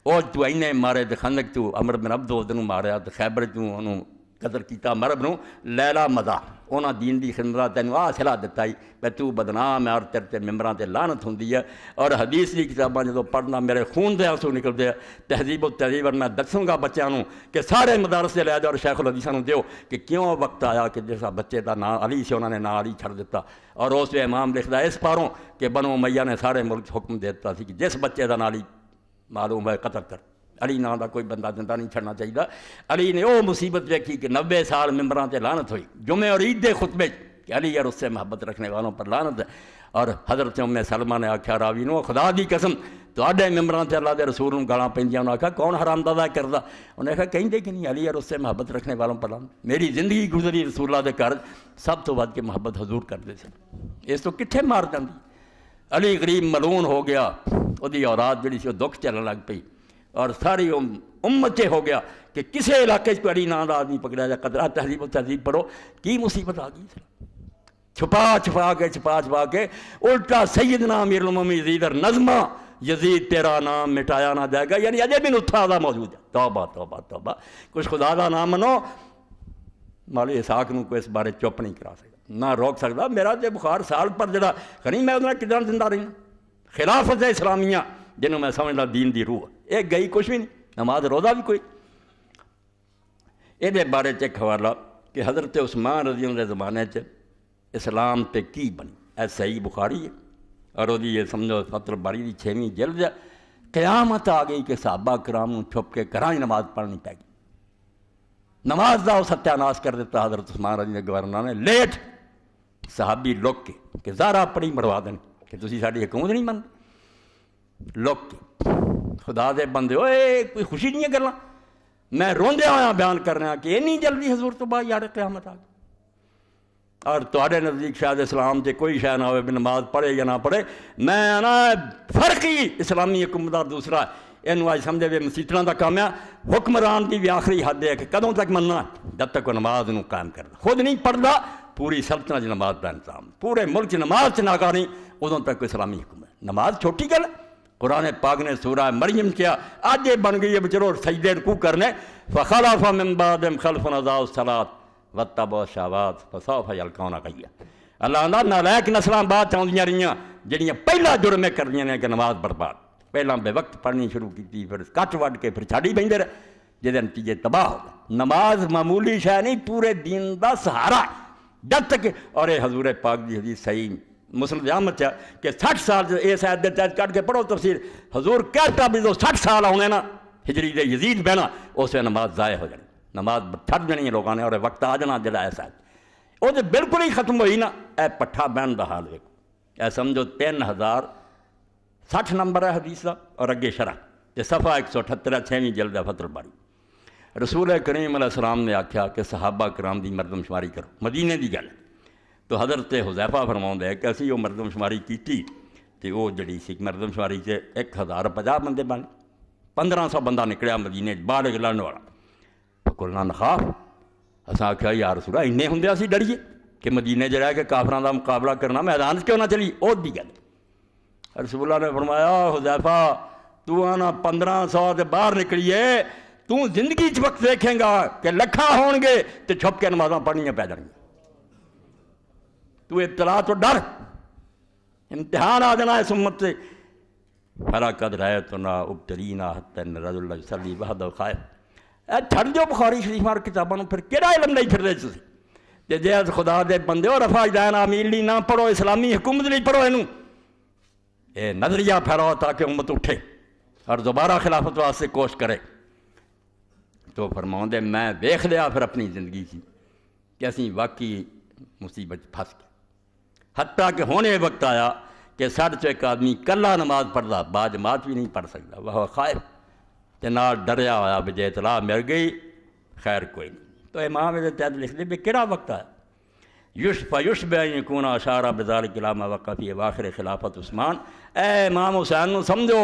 اور تو اینے مارے تے خندق تو عمر بن عبد العزیز نوں ماریا تے خیبر تو انہوں قتل کیتا، مرب نوں لیلا مزہ انہاں دین دی خدمت تینوں آ صلاح دتائی بے تو بدنام ہے اور تیرے تے ممبراں تے لعنت ہوندی ہے. اور حدیث دی کتاباں جدوں پڑھنا میرے خون دے آنسو نکلدے ہیں. تہذیب و تہذیب میں دسوں گا بچیاں نوں کہ سارے مدارس دے لے جاؤ اور شیخ الحدیثاں نوں دیو کہ کیوں وقت آیا کہ جیسا بچے دا نام علی سے انہوں نے نام علی چھڑ دیتا، اور اس وے امام لکھدا اس پاروں کہ بنو امیہ نے سارے ملک حکم دے دیتا سی کہ جس بچے دا نام علی معلوم ہے قتل کر، علی نام دا کوئی بندہ زندہ نہیں چھڑنا چاہیے. علی نے وہ مصیبت دیکھی کہ 90 سال ممبراں تے لعنت ہوئی، جمعے اور عید دے خطبے کہ علی اور اس سے محبت رکھنے والوں پر لعنت ہے. اور حضرت ام سلمہ نے آکھیا راوی نو خدا دی قسم تواڈے ممبراں تے اللہ دے رسول نوں گالاں پیندیاں، انہاں آکھیا کون حرام دادا کردا، انہیں کہا کہیں دے کہ نہیں علی اور اس سے محبت رکھنے والوں پر لعنت. میری زندگی گزری رسول اللہ دے گھر سب تو ود کے محبت حضور کردے سن، اس تو کتھے مار جاندی. علی غریب ملون ہو گیا، وہی اولاد جڑی سی وہ دکھ چلن لگ پئی، اور ساری امت سے ہو گیا کہ کسے علاقے کو علی نام دا آدمی پکڑا جائے. قدرہ تہذیب و تہذیب پڑھو کی مصیبت آ گئی، چھپا کے الٹا سیدنا امیر المومنین یزید اور نظمہ یزید تیرا نام مٹایا نہ جائے گا، یعنی اجے بھی نتھا دا موجود ہے. توبہ توبہ توبہ، کچھ خدا دا نام منو. مولا اسحاق نو کوئی اس بارے چپ نہیں کرا سکتا، نہ روک سکتا. میرا تے بخار سال پر جڑا خنی میں انہاں کدھر زندہ رہی، خلافت اسلامیہ جنہوں میں سمجھنا دین دی روح ایک گئی کچھ بھی نہیں، نماز روزہ بھی کوئی. یہ بارے چ حوالہ کہ حضرت عثمان رضی اللہ کے زمانے چ اسلام تے کی بنی، اے صحیح بخاری ہے، اور وہ یہ سمجھو فتح الباری دی 6ویں جلد ہے. قیامت آ گئی کہ صحابہ کرام چھپ کے گھراں نماز پڑھنی پی گئی. نماز دا ستیہ ناش کر دیتا حضرت عثمان رضی اللہ گورنر نے، لیٹ صحابی لوگ کے کہ زارا پڑی مروا دیں کہ تسی ساڈی حکومت نہیں من لوگ کے خدا دے بندے ہوئے کوئی خوشی نہیں ہے کرنا. میں روندے آیا بیان کر رہا کہ اینی جلدی حضور تو بعد یار قیامت آ گئی. اور تواڈے نزدیک شاید اسلام تے کوئی شے نہ ہوئے بھی نماز پڑھے یا نہ پڑھے. میں نا فرق ہی اسلامی حکومت اور دوسرا اینو آج سمجھے وے مسیتراں دا کام ہے. حکمران دی بھی آخری حد ہے کہ کدوں تک مننا جب تک وہ نماز نو قائم کرنا. خود نہیں پڑھدا پوری سلطنت نماز دا انتظام، پورے ملک نماز ناکار نہیں، ادوں تک کوئی اسلامی حکومت. نماز چھوٹی گل، قرآن پاک نے سورہ مریم کیا آج یہ بن گئی ہے بچرو سجدے رکوع کرنے. فخلف من بعدهم خلف اضاعوا الصلاۃ واتبعوا الشہوات فسوف یلقون غیا. اللہ نے نالائق نسلاں بعد چاہندیاں رہیاں جڑیاں پہلا جرم کر رہیاں نے کہ نماز برباد، پہلا بے وقت پڑھنی شروع کی، پھر کٹ وڈ کے پھر چھاڑی بیندے رہے، جہدے نتیجے تباہ ہو گئے. نماز معمولی شے نہیں، پورے دین دا سہارا جب تک. اور یہ حضور پاک دی حدیث صحیح مسلم احمد ہے کہ 60 سال جو اس آیت دے تحت کٹ کے پڑھو تفسیر، حضور کہتا بھی جو 60 سال ہونے نا ہجری دے یزید بہنا اس میں نماز ضائع ہو جانی، نماز چھڑ جانی ہے لوگوں نے، اور وقت آ جانا جڑا ایسا ہے وہ تو بالکل ہی ختم ہوئی نا. اے پٹھا بہن دا حال ویکھو، اے سمجھو 3060 نمبر ہے حدیث کا اور اگے شرح تے صفحہ 178 6ویں جلد ہے فتح الباری۔ رسول کریم علیہ السلام نے آکھیا کہ صحابہ کرام دی مردم شماری کرو، مدینے دی گل تو حضرت حذیفہ فرماؤں ہے کہ اسی وہ مردم شماری کیتی تے وہ جڑی سی مردم شماری سے 1050 بندے بنے، 1500 بندہ نکلیا مدینے بالغ لڑن والا۔ فقلنا نخاف، اساں آکھیا یا رسول اللہ اِنّے ہوندے اسی ڈریے کہ مدینے رہ کے کافراں دا مقابلہ کرنا میدان کیوں نہ چلی، او دی گل۔ رسول اللہ نے فرمایا حذیفہ تو آنا 1500 دے باہر نکلیے، تو زندگی وقت دیکھیں گا کہ لکھاں ہون گے تو چھپ کے نمازاں پڑھنیاں پی جائیں گی، تو ابتلا تو ڈر، امتحان آ جانا ہے اس امت سے۔ فَلَقَدْ رَأَيْتُنَا ابْتَلِينَا حَتَّى إِنَّ الرَّجُلَ يُصَلِّي وَحْدَهُ خَائِفٌ۔ اے چھڑ جو بخاری شریف مار کتاباں نوں، پھر کیڑا علم نہیں پھردے تسی تے جے خدا دے بندے ہو رفع دین آمین لی نہ پڑھو، اسلامی حکومت نہیں پڑھو، اینوں اے نظریہ پھیلاؤ تاکہ امت اٹھے اور دوبارہ خلافت واسطے کوشش کرے۔ تو فرماؤں دے میں دیکھ لیا پھر اپنی زندگی کی کہ اسی واقعی مصیبت پھنس گئے، حتیٰ کہ ہونے وقت آیا کہ 60 ایک آدمی کلا نماز پڑھتا، با جماعت بھی نہیں پڑھ سکتا، وہ خائف تے نال ڈریا ہوا بجے اطلاع مل گئی خیر کوئی نہیں۔ تو امام میرے تحت لکھ دے بھی کہڑا وقت آیا، یشبہ ان یکون اشارہ بذالک الی ما وقع فی اواخر خلافت عثمان۔ اے امام حسین نو سمجھو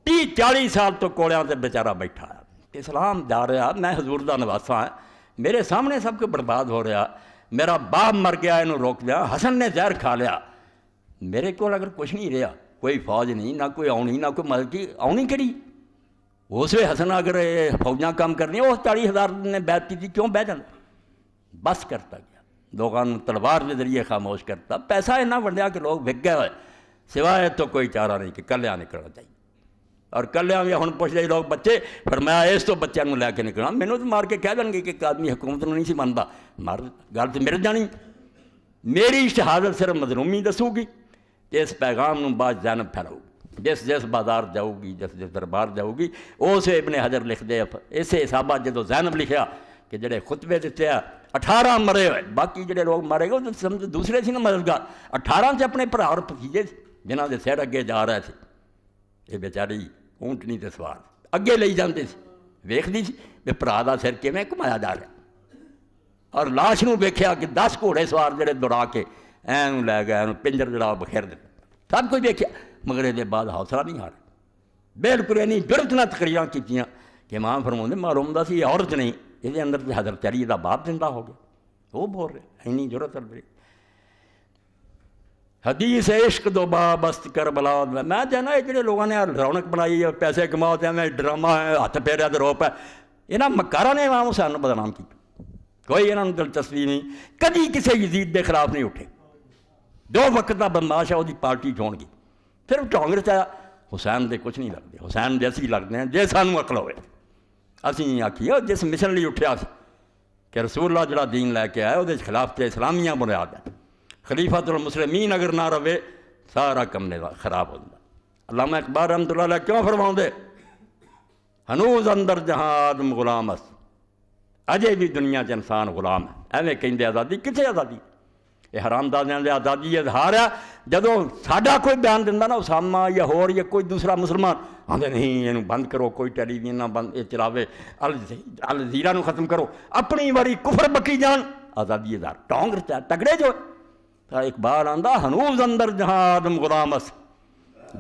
30-40 سال تو کوڑیاں تے بیچارہ بیٹھا ہے، اسلام جا رہا، میں حضور دا نواسا ہاں، میرے سامنے سب کو برباد ہو رہا، میرا باپ مر گیا انہوں روک دیا، حسن نے زہر کھا لیا، میرے کو اگر کچھ نہیں رہا، کوئی فوج نہیں، نہ کوئی آنی، نہ کوئی مدد کی آنی کری، اس وے حسن اگر فوجاں کام کرنی وہ 40,000 نے بیعت کی تھی، کیوں بہ جانا، بس کرتا گیا، لوگوں تلوار کے ذریعے خاموش کرتا، پیسہ اتنا ونڈیا کہ لوگ بک گئے ہوئے، سوائے تو کوئی چارہ نہیں کہ کلیاں نکلنا چاہیے۔ اور کلیاں بھی ہوں پوچھ رہے لوگ بچے، فرمایا اس تو بچوں کو لے کے نکلنا، مینوں تو مار کے کہہ دیں گے کہ ایک آدمی حکومت نہیں سی منتا، مار گل تو میرے جانی، میری شہادت صرف مظلومی دسو گی، اس پیغام نو بعد زینب پھیلاؤ گی، جس بازار جاؤ گی، جس دربار جاؤ گی، اس ابن حجر لکھ دے اسے حسابہ جدو زینب لکھیا کہ جڑے خطبے دیتے ہیں 18 مرے ہوئے، باقی جڑے لوگ مارے گئے وہ دوسرے سی نا مددگار، 18 سے اپنے بھرا اور بھتیجے جنہاں دے سر اگے جا رہے تھے، یہ بیچاری اونٹنی تے سوار اگے لئی جاندے سی، ویکھدی سی کہ بھرا دا سر کیویں گھمایا جا رہا، اور لاش نو ویکھیا کہ 10 گھوڑے سوار جڑے دوڑا کے اینوں لے گئے، اینوں پنجر جڑا بخیر دیتا، سب کچھ ویکھیا، مگر یہ بعد حوصلہ نہیں ہارا، بالکل اینی جرت نہ تقریراں کیتیاں کہ امام فرماؤندے معلوم دا سی یہ عورت نہیں، یہ اندر سے حضرت علی دا باپ زندہ ہو گیا، وہ بول رہے اینی جرت کر رہے۔ حدیث عشق دو باب است کربلا، میں چاہنا یہ جڑے لوگوں نے رونق بنائی ہے، پیسے کماؤ تے میں ڈرامہ ہے، ہاتھ پھیریا تے روپ ہے، یہاں مکارا نے امام حسین بدنام کیا، کوئی انہوں نے دلچسپی نہیں، کدی کسی یزید دے خلاف نہیں اٹھے، 2 وقت کا بدماش ہے وہ پارٹی چھوڑ گئی، صرف کانگریس آیا، حسین دے کچھ نہیں لگتے، حسین جیسی لگتے ہیں جی سانوں عقل ہوئے، اسی آکھیے جس مشن لی اٹھیا کہ رسول اللہ جڑا دین لے کے آئے وہ خلاف تے اسلامیہ بنیاد ہے، خلیفۃ المسلمین اگر نہ رہے سارا کم خراب ہو جائے۔ علامہ اقبال رحمۃ اللہ علیہ کیوں فرماؤں دے ہنوز اندر جہاں آدم غلام اس، اجے بھی دنیا چ انسان غلام ہے، ایویں کہندے آزادی کتنے آزادی، یہ حرام دادیاں دے آزادی اظہار ہے، جدوں ساڈا کوئی بیان دیندا نا اسامہ یا ہور یا کوئی دوسرا مسلمان آندے نہیں اینوں بند کرو، کوئی ٹیلی ویژن نہ بند یہ چلاوے، الجزیرہ نو ختم کرو، اپنی واری کفر بکی جان، آزادی اظہار ٹونگ رچا تگڑے جو اقبال آندا ہنوز اندر جہاں آدم غلام اس،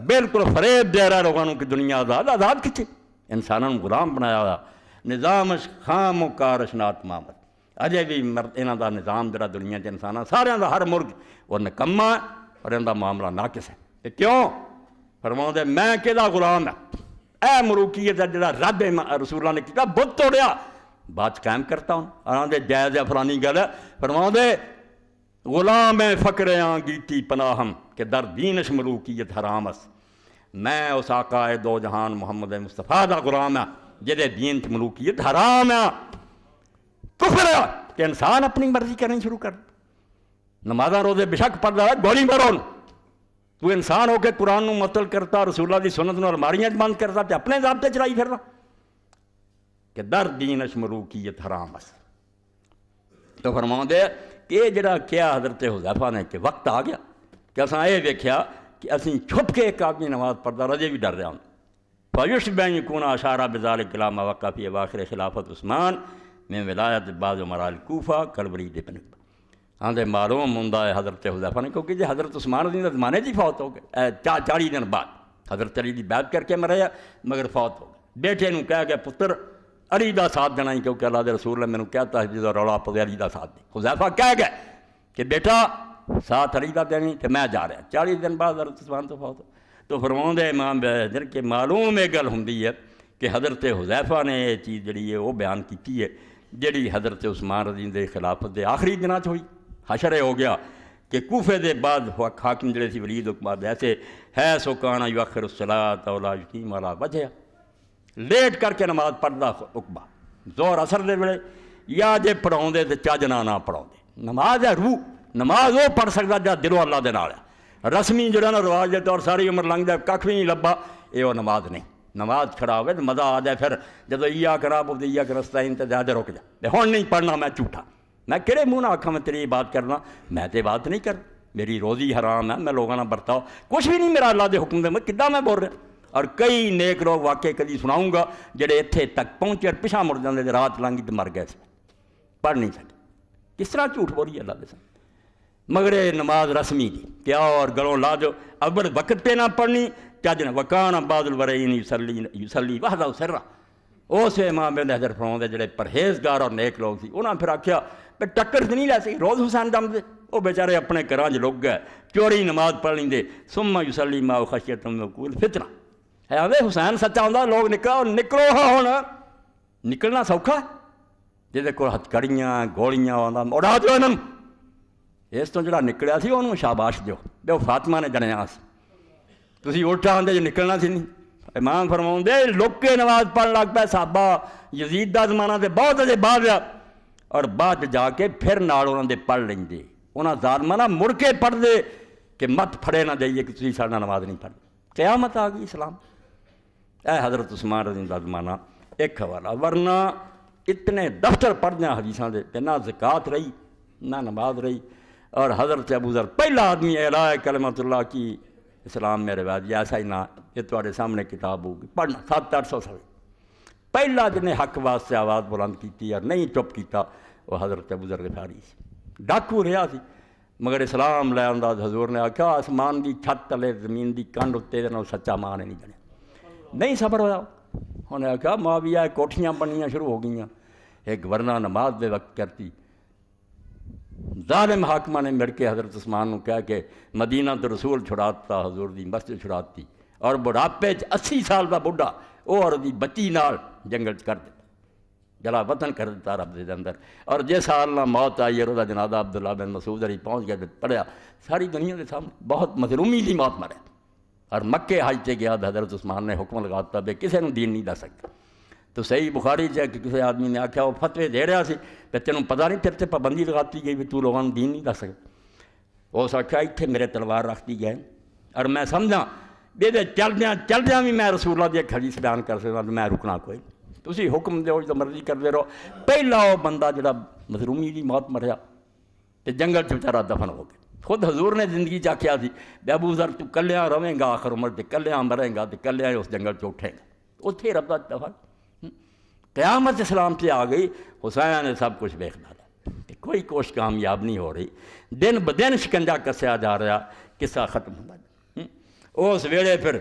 بالکل فریب دے رہا لوگوں کہ دنیا آزاد، آزاد کتنے انسانوں غلام بنایا ہوا، نظام خام و کارش نات مامت، اجے بھی انہاں دا نظام جڑا دنیا چ انساناں سارے دا ہر مرغ وہ نکما ہے اور ان دا معاملہ ناقص ہے، کہ کیوں فرماؤں دے میں کہدا غلام ہے، اے ملوکیت ہے جڑا رب رسول اللہ نے کیتا بت توڑیا بات قائم کرتا ہوں، انہاں دے جائز ہے فلانی گل ہے، فرماؤں دے غلام فقر گیتی پناہم کہ در دینش ملوکیت حرام اس، میں اس آقا دو جہان محمد مصطفیٰ دا غلام ہے جدے دین چ ملوکیت حرام ہے، کفر ہے کہ انسان اپنی مرضی کرنی شروع کر، نمازاں روزے بشک پڑھدا ہے گولی مارو، تو انسان ہو کے قرآن نو معطل کرتا، رسول اللہ دی سنت نو الماریاں بند کرتا تے اپنے ضابطے چلائی پھردا کہ در دینش ملوکیت حرام اس۔ تو فرماؤں دے کہ جڑا کیا حضرت حذیفہ نے کہ وقت آ گیا، کہ اساں یہ دیکھا کہ اسی چھپ کے ایک آدمی نماز پڑھتا رجے بھی ڈر رہا ہوں فیوش بین یکون اشارہ بذالک کلام وقع فی اواخر خلافت عثمان میں ولایت بعض عمراء الکوفہ کلبرید بن آندے معلوم ہوندا ہے حضرت حذیفہ نے کیونکہ جی حضرت عثمان رضی اللہ زمانے جی فوت ہو گئے 40 دن بعد حضرت علی دی بیعت کر کے مریا مگر فوت ہو گئے بیٹے نوں کہہ گیا پتر علی دا ساتھ دینا ہی کیونکہ اللہ دے رسول نے مینوں کہتا ہے جدوں رولا پے علی دا ساتھ دے حذیفہ کہہ گئے کہ بیٹا ساتھ علی دا دینی تے میں جا رہا 40 دن بعد حضرت عثمان تو فوت ہو تو فرماؤندے امام بہادر کہ معلوم یہ گل ہوندی ہے کہ حضرت حذیفہ نے یہ چیز جڑی ہے وہ بیان کی ہے جڑی حضرت عثمان رضی دے خلافت دے آخری دناں چ ہوئی حشر ہو گیا کہ کوفے دے بعد حاکم جڑے سی ولید حکمت ایسے ہے سو کانا یؤخر الصلاۃ ولا یقیم علی وجہ لیٹ کر کے نماز پڑھدا عقبہ زہر اثر دے ویلے یا جے پڑھاؤندے تے چج نہ پڑھاؤندے نماز ہے روح نماز وہ پڑھ سکدا جا دلوں اللہ دے نال ہے رسمی جڑا نا رواج دے طور ساری عمر لنگ جائے کھ بھی نہیں لبا یہ وہ نماز نہیں نماز کھڑا ہوئے تو مزہ آ جائے پھر جب ایاک نعبد ایاک نستعین تے زیادہ رک جائے ہن نہیں پڑھنا میں جھوٹا میں کہڑے منہ نہ آکھاں میں تیری بات کرنا میں تے بات نہیں کر میری روزی حرام ہے میں لوگوں نہ برتاؤ کچھ بھی نہیں میرا اللہ دے حکم دے میں کداں میں بول رہا اور کئی نیک لوگ واقعے کدی سناؤں گا جڑے اتنے تک پہنچے اور پیچھا مڑ جاندے رات لنگی تو مر گئے سے پڑھ نہیں سکے کس طرح جھوٹ بولی اللہ دے سامنے مگر نماز رسمی دی کیا اور گلوں لا دو اول وقت پہ نہ پڑھنی چج نہ وکان بعض الورین یصلی وحدہ سرا اس امام ابن حجر فرماؤندے جڑے پرہیزگار اور نیک لوگ سی انہاں پھر آکھیا کہ ٹکر نہیں لے سکی روز حسین دم دے وہ بیچارے اپنے گھراں چ لگ گئے چوری نماز پڑھ لیندے ثم یصلی ما خشیۃ وقول فتنہ ہے آندے حسین سچا ہوندا لوگ نکلو ہاں ہن نکلنا سوکھا جہدے کول ہتھکڑیاں گولیاں آندا اڑا دیو انہاں اس تو جڑا نکلیا سی انہوں شاباش دیو بے فاطمہ نے جنیا سی تسی الٹا آندے جو نکلنا سی نہیں امام فرماؤندے لک کے نماز پڑھ لگ پے صحابہ یزید دا زمانہ تے بہت اجے بعد اور بعد جا کے پھر نال انہاں دے پڑھ لیندے انہاں ظالماں نہ مڑ کے پڑھ دے کہ مت پھڑے نہ جائیے کہ تسی ساڈے نماز نہیں پڑھ قیامت آ گئی اسلام اے حضرت عثمان رضی اللہ زمانہ ایک حوالہ ورنہ اتنے دفتر پڑھنے حدیثاں دے تے نہ زکوٰۃ رہی نہ نماز رہی اور حضرت ابو ذر پہلا آدمی الہ کلمۃ اللہ کی اسلام میں روایت ایسا ہی نہ یہ تمہارے سامنے کتاب ہوگی پڑھنا 700-800 سال پہلا جن نے حق واسطے آواز بلند کی اور نہیں چپ کیتا وہ حضرت ابو ذر غفاری سی ڈاکو رہا سی مگر اسلام لے آندا حضور نے آکھا آسمان دی چھت تلے زمین دی کنڈ اتنے دے سچا ماں نے نہیں جانے نہیں صبر ہویا انہیں آکھا معاویہ کوٹھیاں بنیاں شروع ہو گئیاں ایک ورنہ نماز دے وقت کرتی ظالم حاکمہ نے مڑ کے حضرت عثمان نے کہا کہ مدینہ تو رسول چھڑاتا حضور دی مسجد چھڑاتی اور بڑھاپے 80 سال دا بڑھا وہ اور دی بچی نال جنگل کر دیتا جلا وطن کر دیتا رب دے اندر اور جس سال نہ موت آئی اور دا جنازہ عبداللہ بن مسعود علی پہنچ گیا پڑھیا ساری دنیا کے سامنے بہت مظلومی دی موت مرے اور مکے حج تے گیا حضرت عثمان نے حکم لگاتا بے کسے نوں دین نہیں دس سکتا تو صحیح بخاری کہ کسی آدمی نے آکھا وہ فتوے دے رہا سی کہ تینوں پتہ نہیں تیرے تے پابندی لگاتی گئی بھی تو لوگوں دین نہیں دس سکتا اس آکھا اتنے میرے تلوار رکھتی گئے اور میں سمجھا بے چلدیاں بھی میں رسول اللہ دی ایک حدیث بیان کر سکتا میں رکنا کوئی تسی حکم دو جو مرضی کرتے رہو پہلا وہ بندہ جڑا مظلومی دی موت مریا تے جنگل چ بیچارہ دفن ہو گیا خود حضور نے زندگی چ آکھیا سی بے ابو ذر تو کلیاں رہیں گا آخر عمر تے کلیاں مریں گا تے کلیاں اس جنگل چ اٹھے گا اتھے رب دا دفن قیامت اسلام سے آ گئی حسین نے سب کچھ دیکھ ڈالا کہ کوئی کوشش کامیاب نہیں ہو رہی دن بدن شکنجا کسیا جا رہا قصہ ختم ہوا اس ویلے پھر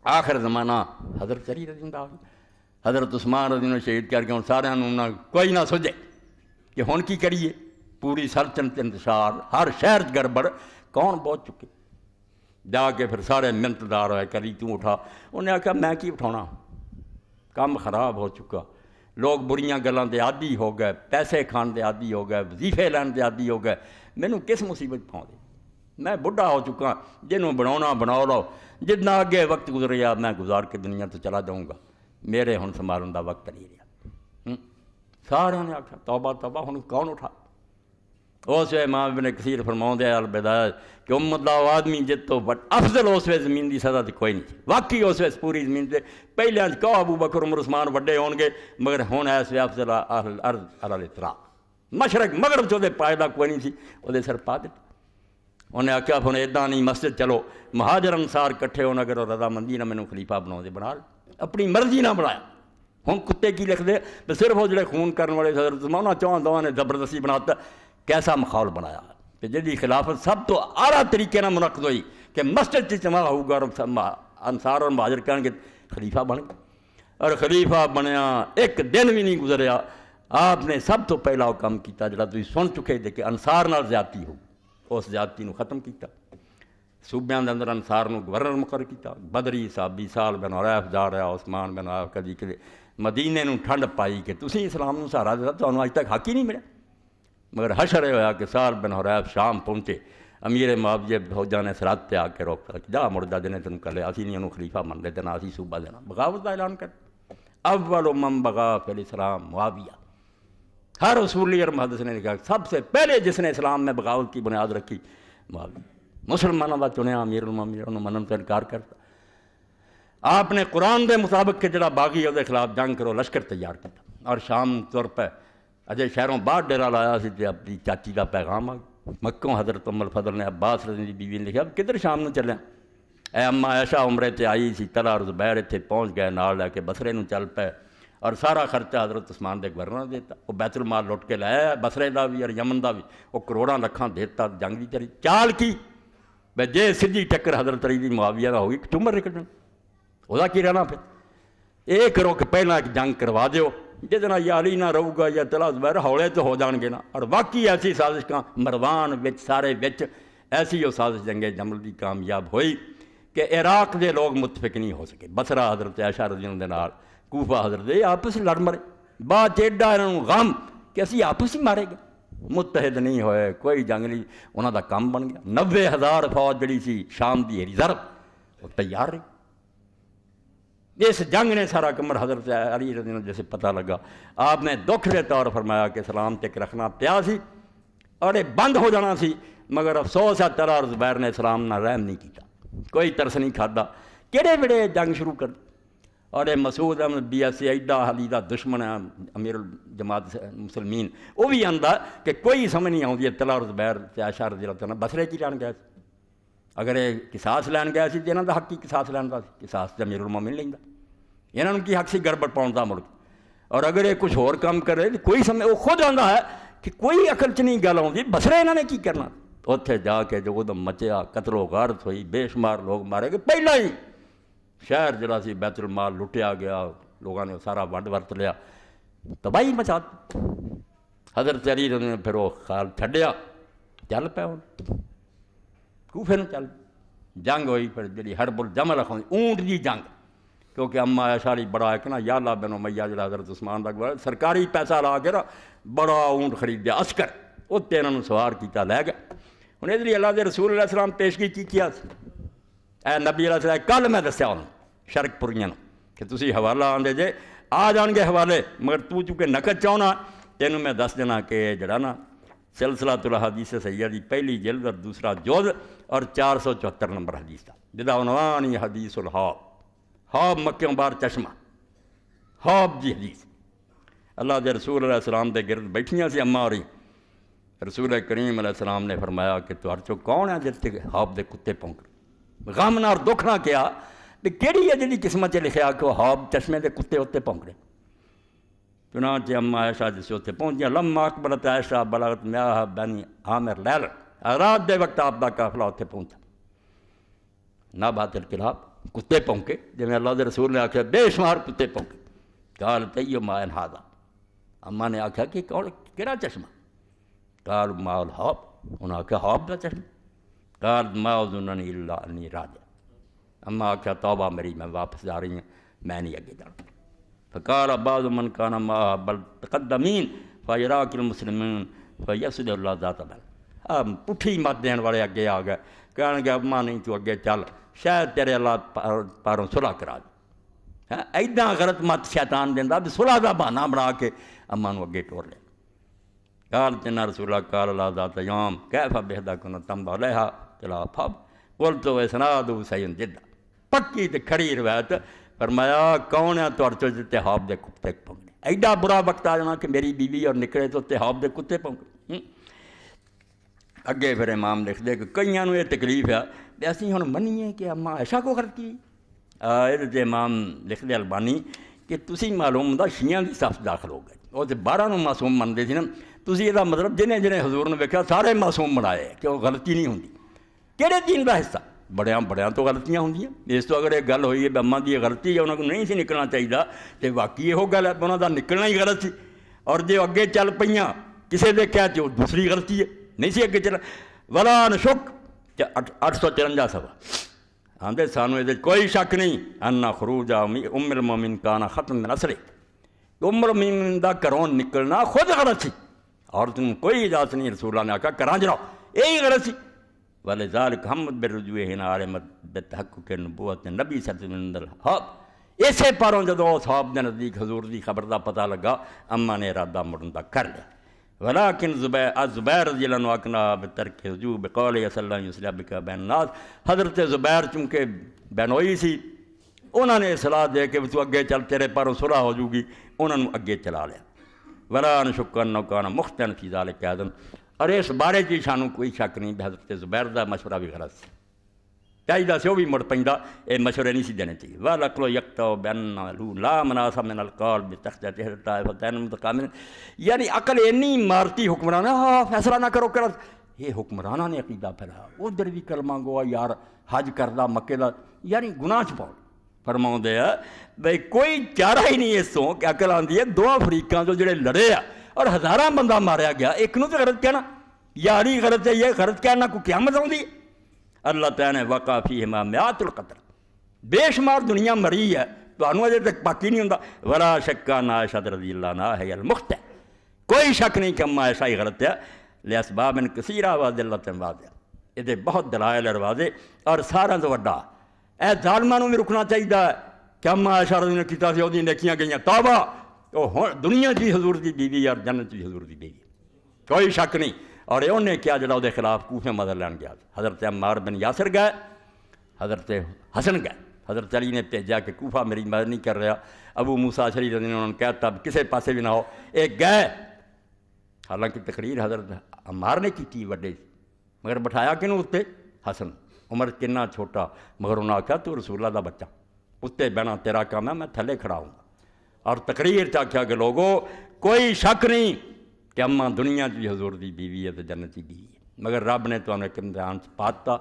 آخر زمانہ حضرت علی رضی اللہ عنہ حضرت عثمان رضی اللہ شہید کر کے ہوں سارے کوئی نہ سوچے کہ ہن کی کریے پوری سلطنت انتشار ہر شہر گڑبڑ کون بہت چکے جا کے پھر سارے منتدار ہوئے کری تو اٹھا انہیں آخیا میں کی اٹھانا کام خراب ہو چکا لوگ بریاں گلاں دے عادی ہو گئے پیسے کھان دے عادی ہو گئے وظیفے لین دے عادی ہو گئے مینوں کس مصیبت پاؤں دے میں بڑھا ہو چکا جنہوں بناؤنا بناؤ لو جتنا اگے وقت گزریا میں گزار کے دنیا تو چلا جاؤں گا میرے ہن سنبھالن دا وقت نہیں رہا سارے نے آخیا توبہ توبہ ہن کون اٹھا اس امام ابن کثیر فرماؤندے البدایہ کہ امت دا آدمی جت تو افضل اس وے زمین دی سزا تے کوئی نہیں واقعی اس وے پوری زمین تے پہلے کہ ابو بکر عمر عثمان وڈے ہون گے مگر ہن اس وے افضل اہل الارض علی الاطراق مشرق مغرب چ دے پائے دا کوئی نہیں سی او دے سر پا دتا انہیں آخیا ہوں ادا نہیں مسجد چلو مہاجر انصار کٹھے ہونا اگر رضامندی نہ مینوں خلیفہ بنا بنا اپنی مرضی نہ بنایا. ہوں کتے کی لکھ دے تو صرف وہ جڑے خون کرنے والے حضرت عثمان چون دواں نے زبردستی بناتا. کیسا ماحول بنایا کہ جی خلافت سب تو اعلیٰ طریقے نہ منعقد ہوئی کہ مسجد اجتماع ہوگا اور انصار اور مہاجر کہیں گے خلیفہ بن گیا. اور خلیفہ بنیا ایک دن بھی نہیں گزریا آپ نے سب تو پہلا وہ کام کیا جڑا تھی سن چکے تھے کہ انصار نال زیادتی ہو. اس زیادتی ختم کیا. صوبیاں دے اندر انصار گورنر مقرر کیا. بدری صحابی سال بن عریف جا رہا عثمان بن عریف کدی کدے مدینے نوں ٹھنڈ پائی کہ تسی اسلام نوں سہارا دیتا تمہیں اج تک حق ہی نہیں ملیا. مگر حشر ہویا کہ سال بن عریف شام پہنچے امیر معاویہ فوجاں نے سرحد پہ آ کے روکتا جا مڑ جا جنے تینوں کر لیا اسی نہیں انہوں خلیفہ من لیتے نہ اسی صوبہ دینا. بغاوت کا اعلان کر. اول من بغا فی الاسلام معاویہ. ہر اصولی اور محدث نے لکھا سب سے پہلے جس نے اسلام میں بغاوت کی بنیاد رکھی معاویہ. مسلمانوں کا چنیا امیر المومنین انہوں منن سے انکار کرتا. آپ نے قرآن دے مطابق کہ جڑا باغی ہے وہ خلاف جنگ کرو لشکر تیار کیا اور شام طور پہ اجے شہروں باہر ڈیرا لایا سی تے اپنی چاچی کا پیغام آ مکوں حضرت ام الفضل نے عباس رضی اللہ بیوی نے لکھا اب کدھر شام نو چلے اے اما عائشہ عمرے تے آئی سی طلحہ اور زبیر اتنے پہنچ گئے نال لے کے بصرے نو چل پے اور سارا خرچہ حضرت عثمان دے گورنر دیتا. وہ بیت المال لٹ کے لایا بصرے دا بھی اور یمن دا بھی وہ کروڑاں لکھاں دیتا. جنگ دی تیری چال کی بے جے سیدھی ٹکر حضرت علی دی معاویہ دا ہوگی ٹمر نکلنا وہ کی رہنا. پھر یہ کرو کہ پہلا ایک جنگ کروا دیو جس یا علی نہ رہو گا یا طلحہ زبیر ہولے تو ہو جان گے نا. اور باقی ایسی سازش کا مروان وچ سارے وچ ایسی وہ سازش جنگ جمل دی کامیاب ہوئی کہ عراق دے لوگ متفق نہیں ہو سکے. بصرہ حضرت عائشہ رضی اللہ عنہا کوفہ حضرت یہ آپس لڑ مرے. بعد ایڈا انہوں غم کہ اسی آپس ہی مارے گئے. متحد نہیں ہوئے کوئی جنگ نہیں. انہوں دا کام بن گیا 90,000 فوج جڑی سی شام دی ریزرو وہ تیار رہی. اس جنگ نے سارا کمر حضرت علی رضی اللہ عنہ جیسے پتہ لگا آپ نے دکھ دے طور فرمایا کہ سلام تک رکھنا پیا سی اور یہ بند ہو جانا سی. مگر افسوس ہے طلحہ اور زبیر نے اسلام نہ رحم نہیں کیتا. کوئی ترس نہیں کھادا کہڑے ویڑے جنگ شروع کر. اور یہ مسعود احمد بی ایس سی ایڈا علی دا دشمن ہے امیر الجماعت مسلمین وہ بھی آندا کہ کوئی سمجھ نہیں آتی طلحہ اور زبیر تے عائشہ رضی اللہ عنہ بصرے کی لین گئے. اگر یہ قصاص لین گیا سی تو یہاں دا حق کی قصاص لین دا سی. قصاص تے امیر المومنین لیندا یہاں کی حق سی گڑبڑ پاؤن دا ملک. اور اگر یہ کچھ اور کام کرے تو کوئی سمجھ وہ خود آندا ہے کہ کوئی عقل چ نہیں گل آتی بصرے انہوں نے کی کرنا. اتنے جا کے جو ادم مچیا قتل و غارت ہوئی بے شمار لوگ مارے گئے. پہلا ہی شہر جڑا سی بیت المال لٹیا گیا لوگوں نے سارا ونڈ ورت لیا تباہی مچا. حضرت علی نے پھر وہ خیال چھڈیا چل پیا ہوں کوفے نو چل. جنگ ہوئی پھر جی حرب الجمل رکھوں اونٹ دی جنگ کیونکہ اما عائشہ علی بڑا ایک نا یا اللہ بن امیہ جڑا حضرت عثمان دا گوارا سرکاری پیسہ لا کے نا بڑا اونٹ خریدیا عسکر اتنے انہوں سوار کیتا لے گیا. ہوں ادھر اللہ دے رسول علیہ السلام پیشگی کی کیا اے نبی علیہ السلام کل میں دسیا انہوں شرک پوریاں کہ تسی حوالہ آندے جے آ جان گے حوالے مگر تو چونکہ نقد چاہنا تینوں میں دس دینا کہ جڑا نا سلسلۃ الحدیث سیدہ دی پہلی جلد اور دوسرا جوز اور 474 نمبر حدیث تھا جدا عنوان ہی حدیث الحوب. حوب مکیوں بار چشمہ حوب جی حدیث. اللہ دے رسول علیہ السلام دے گرد بیٹھیاں سی اما اور رسول کریم علیہ السلام نے فرمایا کہ تو ہرچو کون ہے جس تے حوب دے کتے پونک غم نہ اور دکھ نہ کیا کہ کیڑی ہے جی قسمت لکھا کہ وہ حوب چشمے دے کتے اتنے پونکڑے. چنانچہ اما عائشہ جس اتنے پہنچ گیا لما اقبلت عائشہ بلغت میاہ بنی عامر لیل رات دے وقت آپ دا قافلہ اتنے پہنچا نہ بات الکلاب کتے پونکے جی میں اللہ دے رسول نے آخیا بے شمار کتے پونکے. قال تیو مائن ہادا اما نے آخیا کہ کون کہڑا چشمہ قال ما الحوب انہوں نے آخیا حوب دا چشمہ. قال ما اظننی الا انی راجع اما آخیا توبہ میری میں واپس جا رہی ہوں میں نہیں اگے جانا. فقال بعض من کان ما بل تقدمین فیراک المسلمین فیسد اللہ ذات بل. پٹھی مت دین والے اگے آ گئے کہنے گے اما نہیں تو اگے چل شاید تیرے اللہ پاروں صلح کرا دے. ایڈا غلط مت شیطان دینا بھی صلح دا بہانہ بنا کے اما نو اگے ٹور لے. قال تنا رسول اللہ قال اللہ ذات یوم کیف بہدا کن تم علیہ چلا پھب قل تو اسناد سین جدا. پکی تے کھڑی روایت فرمایا کون ہے تو ارچو جتے حوب دے کتے پونکنے. ایڈا برا وقت آ جانا کہ میری بیوی اور نکلے تو تے حوب دے کتے پونکنے. اگے پھر امام لکھ دے کہ کئیاں نوں یہ تکلیف ہے کہ اسی ہن منیے کہ اما عائشہ کو غلط کی یہ امام لکھ دے البانی کہ تسی معلوم ہوندا شیعہ دی صف داخل ہو گئے وہ تے 12 نوں معصوم منتے سی نا تسی یہ مطلب جنہیں حضور نے ویکھیا سارے معصوم بنائے کہ وہ غلطی نہیں ہوندی کہڑے دین دا حصہ بڑیاں تو غلطیاں ہوندیاں اس تو اگر یہ گل ہوئی ہے کہ اماں دی غلطی ہے انہوں کو نہیں سی نکلنا چاہیے تو واقعی یہ گل ہے انہوں دا نکلنا ہی غلط سی اور جو اگے چل پئیاں کسے دے کہہ تے دوسری غلطی ہے نہیں سی اگے چل ولا نشک 854 صفحہ آندے سانو یہ کوئی شک نہیں انا خروج ام المومن کانا ختم من اصل ام المومن دا گھروں نکلنا خود غلط سی اور تم کوئی اجازت نہیں رسول اللہ نے آکھا کراں جاؤ یہی غلط سی ولذالک حمد بالرجوع ہنا عالمت بتحقق نبوت نبی صلی اللہ علیہ وسلم اسے پاروں جدو صحاب دے نزدیک حضور دی خبر دا پتہ لگا اما نے ارادہ مڑن دا کر لیا ولیکن زبیر رضی اللہ عنہ اکنا بترک رجوع بقول صلی اللہ علیہ وسلم بکا بین الناس حضرت زبیر چونکہ بینوئی سی انہوں نے اصلاح دے کہ تو اگے چل تیرے پاروں صلح ہو جوگی انہوں نے اگے چلا لیا ولا نشک انہ کانا مختن فی ذالک اذن اور اس بارے چی شانوں کوئی شک نہیں بھی حضرت زبیر دا مشورہ بھی غلط سی چاہیے سے وہ بھی مڑ پیندا یہ مشورے نہیں سی دینے چاہیے وَلَقْلُ يَقْتَوْ بِأَنَّ لَا مَنَاسَ مِنَ الْقَالِ بِتَخْتَتِهِ الطَّائِفَتَيْنِ مُتَقَامِلٍ یعنی عقل اینی مارتی حکمرانہ فیصلہ نہ کرو کر یہ حکمرانہ نے عقیدہ پھیلایا ادھر بھی کلمہ گوا یار حج کردہ مکے دا یعنی گناہ چھپاؤ فرماؤں دے بھئی کوئی چارہ ہی نہیں اس تو کہ عقل آندی ہے دو افریقہ جو جڑے لڑے ہیں اور ہزاراں بندہ ماریا گیا ایک نو تو غلط کہنا یاری غلط ہے یہ غلط کہنا کو قیامت آؤں دی اللہ تعالیٰ نے وقع فیہما میات القتل بے شمار دنیا مری ہے تو انہوں اجے تک باقی نہیں ہوندہ ولا شکا عائشہ رضی اللہ عنہ ہے المخطئ کوئی شک نہیں کہ اما عائشہ ہی غلط ہے لاسباب کثیرہ وادلۃ واضح یہ بہت دلائل اور واضح اور سارا تو وڈا اے ظالماں نوں بھی رکنا چاہیے کہ اما عائشہ رضی اللہ عنہ کیتا سی اودی نیکیاں گئیاں توبہ وہ دنیا چ حضور دی بیوی اور جنت چ حضور دی بیوی کوئی شک نہیں اور یہ انہیں کیا جڑا وہ خلاف کوفے مدد لین گیا حضرت عمار بن یاسر گئے حضرت حسن گئے حضرت علی نے بھیجا کہ کوفہ میری مدد نہیں کر رہا ابو موسیٰ اشعری رضی اللہ عنہ نے کہا تب کسے پاسے بھی نہ ہو ایک گئے حالانکہ تقریر حضرت عمار نے کی تھی وڈے مگر بٹھایا کنوں اتنے حسن عمر کنا چھوٹا مگر انہوں نے کہا تو رسول اللہ دا بچہ اتنے بہنا تیرا کام ہے میں تھلے کھڑا ہوں اور تقریر چاکھیا کہ لوگوں کوئی شک نہیں کہ اما دنیا کی حضور دی بیوی ہے تو جنت کی بیوی ہے مگر رب نے تو انہیں ایک امتحان پاتا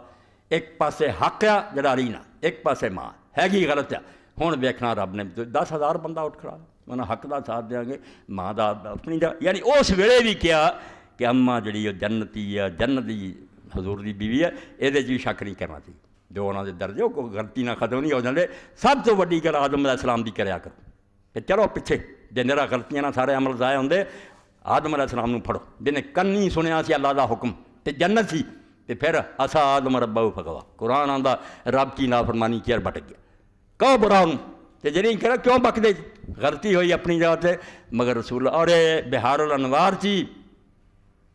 ایک پاسے حق ہے جڑا رینا ایک پاسے ماں ہے گی غلط ہے ہوں ویکھنا رب نے 10,000 بندہ اٹھ کھڑا انہیں حق دا ساتھ دیں گے ماں دا اپنی دا یعنی اس ویلے بھی کیا کہ اما جڑی جنتی ہے جنت دی حضور دی بیوی ہے یہ شک نہیں کرنا چاہیے جو انہوں نے درجے کو غلطی نہ ختم نہیں ہو جاندے سب تو وڈی گل آدم علیہ السلام دی کریا کرو کہ چلو پیچھے جے میرا غلطیاں نہ سارے عمل ضائع ہوندے آدم علیہ السلام نو پڑھو جنہیں کنی سنیا سی اللہ دا حکم تے جنت سی تے پھر اسا آدم ربہ فغوا قرآن آندا رب کی نافرمانی کیا بٹ گیا کہو برا ہوں تے جنہیں کرا کیوں بک دے غلطی ہوئی اپنی جگہ تے مگر رسول اور بہار الانوار چی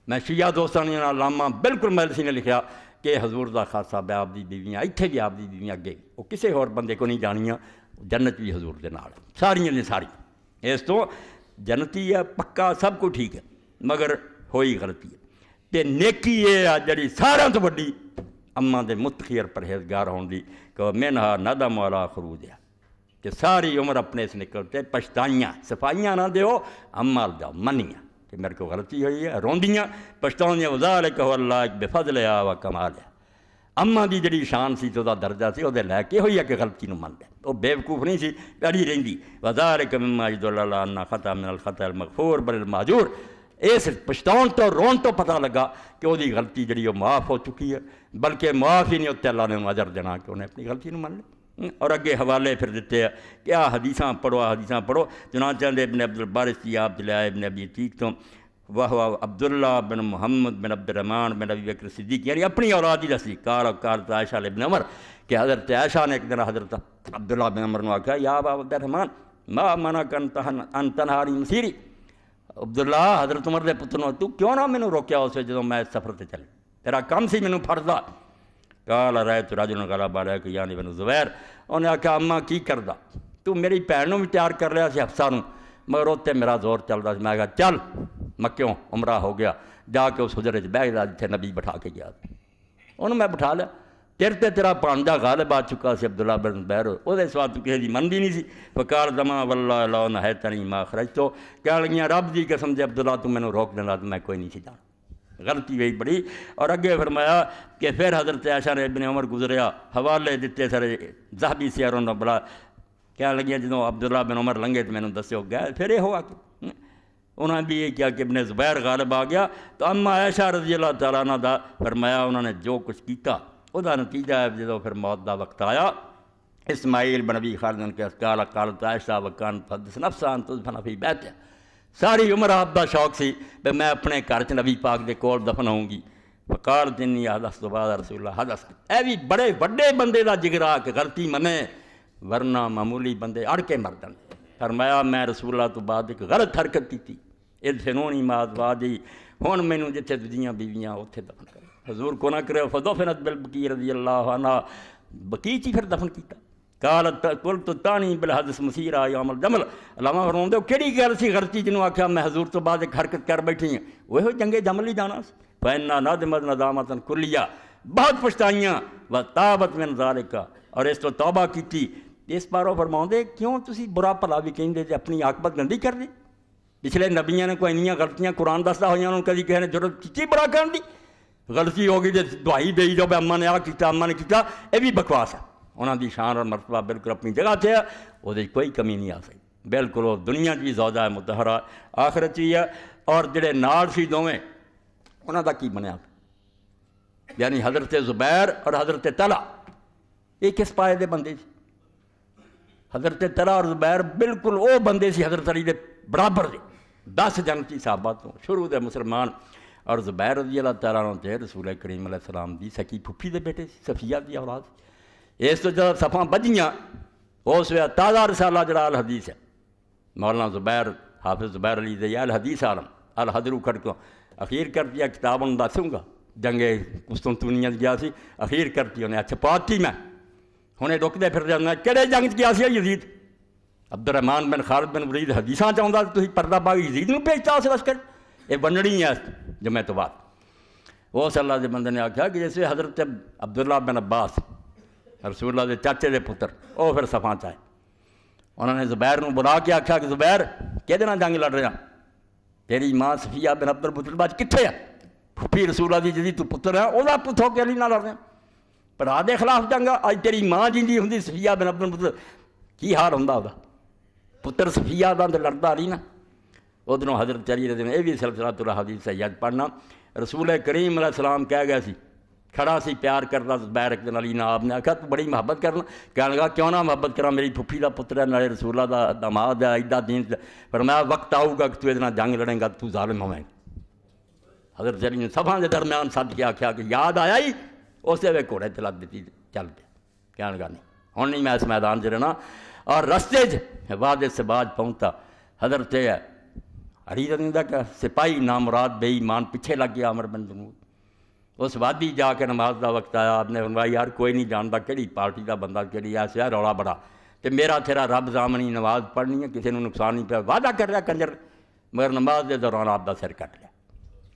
میں شیعہ دوستان نے علامہ بالکل مجلسی نے لکھا کہ حضور دا خاصہ بے آپ دی بیویاں اتھے بھی آپ دی بیویاں اگے وہ کسے اور بندے کو نہیں جانیاں جنت بھی حضور دے نال ساریاں نے ساری اس تو جنتی ہے پکا سب کو ٹھیک ہے مگر ہوئی غلطی ہے تے نیکی یہ جڑی سارا تو وڈی اما دے متقی اور پرہیزگار ہون دی کہ منہا ندم والا خروج ہے کہ ساری عمر اپنے سے نکلتے پچھتائیاں صفائیاں نہ دیو عمل جاؤ منیاں کہ میرے کو غلطی ہوئی ہے روندیاں پچھتاؤنیاں وذالک هو اللہ بفضل و کمال ہے اما دی جڑی شان سی تو دا درجہ سی وہ لے کے ہوئی ہے کہ غلطی نو من دے وہ بیوقوف نہیں سی پیڑی رہندی وذالک مما یدل اللہ ان خطا من الخطا المغفور بل الماجور اس پچھتاؤن تو رون تو پتہ لگا کہ وہ دی غلطی جڑی وہ معاف ہو چکی ہے بلکہ معاف ہی نہیں ہوتے اللہ نے اجر دینا کہ انہیں اپنی غلطی نو من لے اور اگے حوالے پھر دیتے ہیں کہ حدیثاں پڑھو چنانچہ ابن عبد البارث کی آپ دلائے ابن ابی عتیق تو وہ عبداللہ بن محمد بن عبد الرحمن بن ابی بکر صدیق یعنی اپنی اولاد ہی دسی قالت عائشہ ابن عمر کہ حضرت عائشہ نے ایک دن حضرت عبداللہ بن عمر نے کہا یا ابا عبد الرحمن ما منعک ان تنہاری مسیری عبداللہ حضرت عمر دے پتر نو تو کیوں نہ مینوں روکیا اسے جدوں میں سفر تے چلے تیرا کام سی مینوں فرضا قال رأيت رجلا غلب عليك يعني بن زبیر انہیں آکھا اما کی کردا تو میری بھن نوں بھی تیار کر لیا سی حفصہ نوں مگر اتنے میرا زور چلتا سی میں کہا چل مکیوں عمرہ ہو گیا جا کے اس حجرے بہ گیا جتنے نبی بٹھا کے گیا، انہوں میں بٹھا لیا، تیرا پانجا غالب آ چکا سی عبداللہ بن زبیر، وہ اس وقت کسی کی من بھی نہیں سی، فقال دما واللہ لا نہیتنی ما خرجتو، کہنے لگیاں رب دی قسم سے عبداللہ تو میں نے روک دینا تو میں کوئی نہیں سی جانا، غلطی ہوئی بڑی۔ اور اگے فرمایا کہ پھر حضرت عائشہ نے ابن عمر گزریا، حوالے دیتے سارے ذہبی سیروں نے بڑا، کہنے لگیاں جدوں عبداللہ بن عمر لنگے تو میں نے دسو گئے، پھر یہ ہوا کہ انہوں نے بھی یہ کیا کہ ابن زبیر غالب آ گیا، تو اما عائشہ رضی اللہ تعالیٰ عنہ دا فرمایا انہوں نے جو کچھ کیتا وہ دا نتیجہ ہے جدوں پھر موت دا وقت آیا، اسماعیل بن ابی خالد کے قالت عائشہ وکان تحدث نفسا ان تدفن فی بیتہا، ساری عمر آپ دا شوق سی کہ میں اپنے گھر چ نبی پاک دے کول دفن ہوں گی، فقالت انی حدثت بعد رسول اللہ حدث، اے بھی بڑے وڈے بندے دا جگرا کہ غلطی منے، ورنہ معمولی بندے اڑ کے مر جاندے۔ فرمایا میں رسول اللہ تو بعد ایک غلط حرکت کی تھی، ادفنونی ما ازواجی، ہن مینوں جتھے دوجیاں بیویاں اوتھے دفن کرو، حضور کو نہ کرے، فدفنت بالبقیع رضی اللہ عنہ، بقیع چ پھر دفن کیتا۔ قالت قلت تانی بالحدث مسیرہ یوم الجمل، علامہ فرماندے ہو کیڑی گل سی غلطی جنوں آکھیا میں حضور تو بعد ایک حرکت کر بیٹھی ہوں، وہ جنگ جمل ہی جانا سی، فإنا ندمت ندامۃ کلیہ، بہت پچھتائیاں، وتابت من ذالک، اور اس تو توبہ کیتی۔ اس باروں فرماندے کیوں تسی برا بھلا بھی کہندے تے اپنی عاقبت گندی کر دے، پچھلے نبیاں نے کوئی انیاں غلطیاں قرآن دستا ہوئی انہوں نے کدی کسی نے ضرورت کی برا کرن دی، غلطی ہو گئی تو دعائی دئی جاؤ اما نے آ کیتا اما نے کیتا، یہ بھی بکواس ہے، انہوں دی شان اور مرتبہ بالکل اپنی جگہ سے ہے، وہ کوئی کمی نہیں آ سکتی، بالکل وہ دنیا بھی زوجہ ہے مطہرہ، آخرت بھی ہے۔ اور جڑے نال سی دوویں انہوں دا کی بنیا، یعنی حضرت زبیر اور حضرت طلحہ، یہ کس پائے دے بندے سی؟ حضرت طلحہ اور زبیر بالکل وہ بندے سی حضرت علی دے برابر دے، 10 جنتی صحابہ تو شروع دے مسلمان، اور زبیر رضی اللہ تعالیٰ عنہ تے رسول کریم علیہ السلام دی سکی پھپھی دے بیٹے سی، صفیہ دی اولاد، اس تو جب صفاں بجیاں اس وقت تازہ رسالہ جڑا الحدیث ہے، مولانا زبیر حافظ زبیر علی دے الحدیث عالم الحدرو کھڑ کو اخیر کر دیا کتاب ان دسوں گا، جنگ قسطنطنیہ گیا سی، اخیر کرتی انہیں اچھا پاتی میں ہنے رکدے پھر جانا کہڑے جنگ گیا سی یزید، عبد الرحمن بن خالد بن ولید حدیثاں چاہتا تو پردہ پا کے یزید نوں بھیجتا اس لشکر، یہ بننی ہے جمع تو بعد۔ وہ صلی اللہ دے بندے نے آکھا کہ جیسے حضرت عبداللہ بن عباس رسول اللہ دے چاچے دے پتر، وہ پھر صفاں چاہے، انہوں نے زبیر نوں بلا کے آکھا کہ زبیر کہدے نال جنگ لڑ رہا، تیری ماں صفیہ بن عبد المطلب اج کتھے ہے، پھپھی رسول اللہ دی جدی تو پتر ہے وہ پتھ ہو کے علی نال لڑ رہا، بھرا دے خلاف جنگ، اج تیری ماں جیندی ہوندی صفیہ بن عبد المطلب کی حال ہوندا وہ پتر صفیہ دا تے لڑدا علی نا۔ ادھروں حضرت علی رضی اللہ عنہ، یہ بھی سلسلہ الحدیث سید پڑھنا، رسول کریم علیہ السلام کہہ گیا سی، کھڑا سی پیار کرتا زبیر ایک دن علی نے، آپ نے آکھا تو بڑی محبت کرنا، کہنے لگا کیوں نہ محبت کرا، میری پھپھی دا پتر ہے، نالے رسول اللہ دا داماد ہے، ایڈا دین، فرمایا وقت آؤ گا کہ تو ادنا جنگ لڑیں گا تو ظالم ہوئیں گا۔ حضرت علی نے صفحہ دے درمیان سد کے آکھیا کہ یاد آیا ہی، اسے وے گھوڑے تے لگ دیتی چل پیا، کہنے لگا نہیں ہن نہیں میں اس میدان چ رہنا۔ اور رستے چ وادی سباج پہنچتا، حضرت علی رضی اللہ کا سپاہی نامراد بے ایمان پیچھے لگ گیا عمر بن جنود، اس وادی جا کے نماز دا وقت آیا، آپ نے فرمایا یار کوئی نہیں جانتا کہڑی پارٹی دا بندہ کہڑی ایسا ہے، رولا بڑا تے میرا تیرا رب ضامنی نماز پڑھنی ہے، کسی نے نقصان نہیں پیا، وعدہ کر رہا کنجر، مگر نماز دے دوران آپ دا سر کٹ لیا۔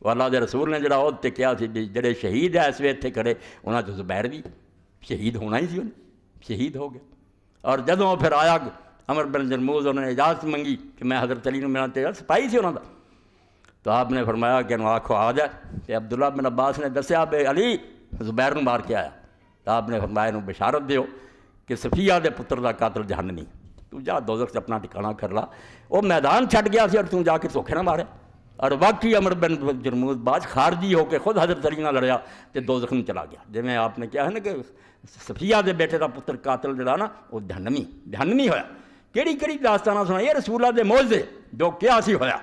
وہ اللہ دے رسول نے جڑا عہد تے کیا سی جڑے شہید ہے اس وقت اتنے کھڑے، انہاں چ زبیر بھی شہید ہونا ہی سی، انہیں شہید ہو گیا۔ اور جدوں پھر آیا عمر بن جرموز، انہوں نے اجازت منگی کہ میں حضرت علی نوں ملنا چاہیے، سپاہی سی انہوں دا، تو آپ نے فرمایا کہ انہوں آکھو آ جائے، کہ عبداللہ بن عباس نے دسیا بے علی زبیر نوں مار کے آیا، تو آپ نے فرمایا انہوں بشارت دیو کہ صفیہ دے پتر دا قاتل جہنمی، تو جا دوزخ سے اپنا ٹھکانہ کر لا، وہ میدان چھٹ گیا سی اور تو جا کے دھوکھے نہ مارے۔ اور واقعی عمر بن جرموز باز خارجی ہو کے خود حضرت علی نال لڑیا تے دوزخ میں چلا گیا، جی میں آپ نے کیا ہے نا کہ صفیہ دے بیٹے دا پتر قاتل جڑا نا وہ جہنمی ہویا۔ کیڑی کیڑی داستانہ سنا یہ رسول اللہ دے معجزے جو کیا سی ہویا۔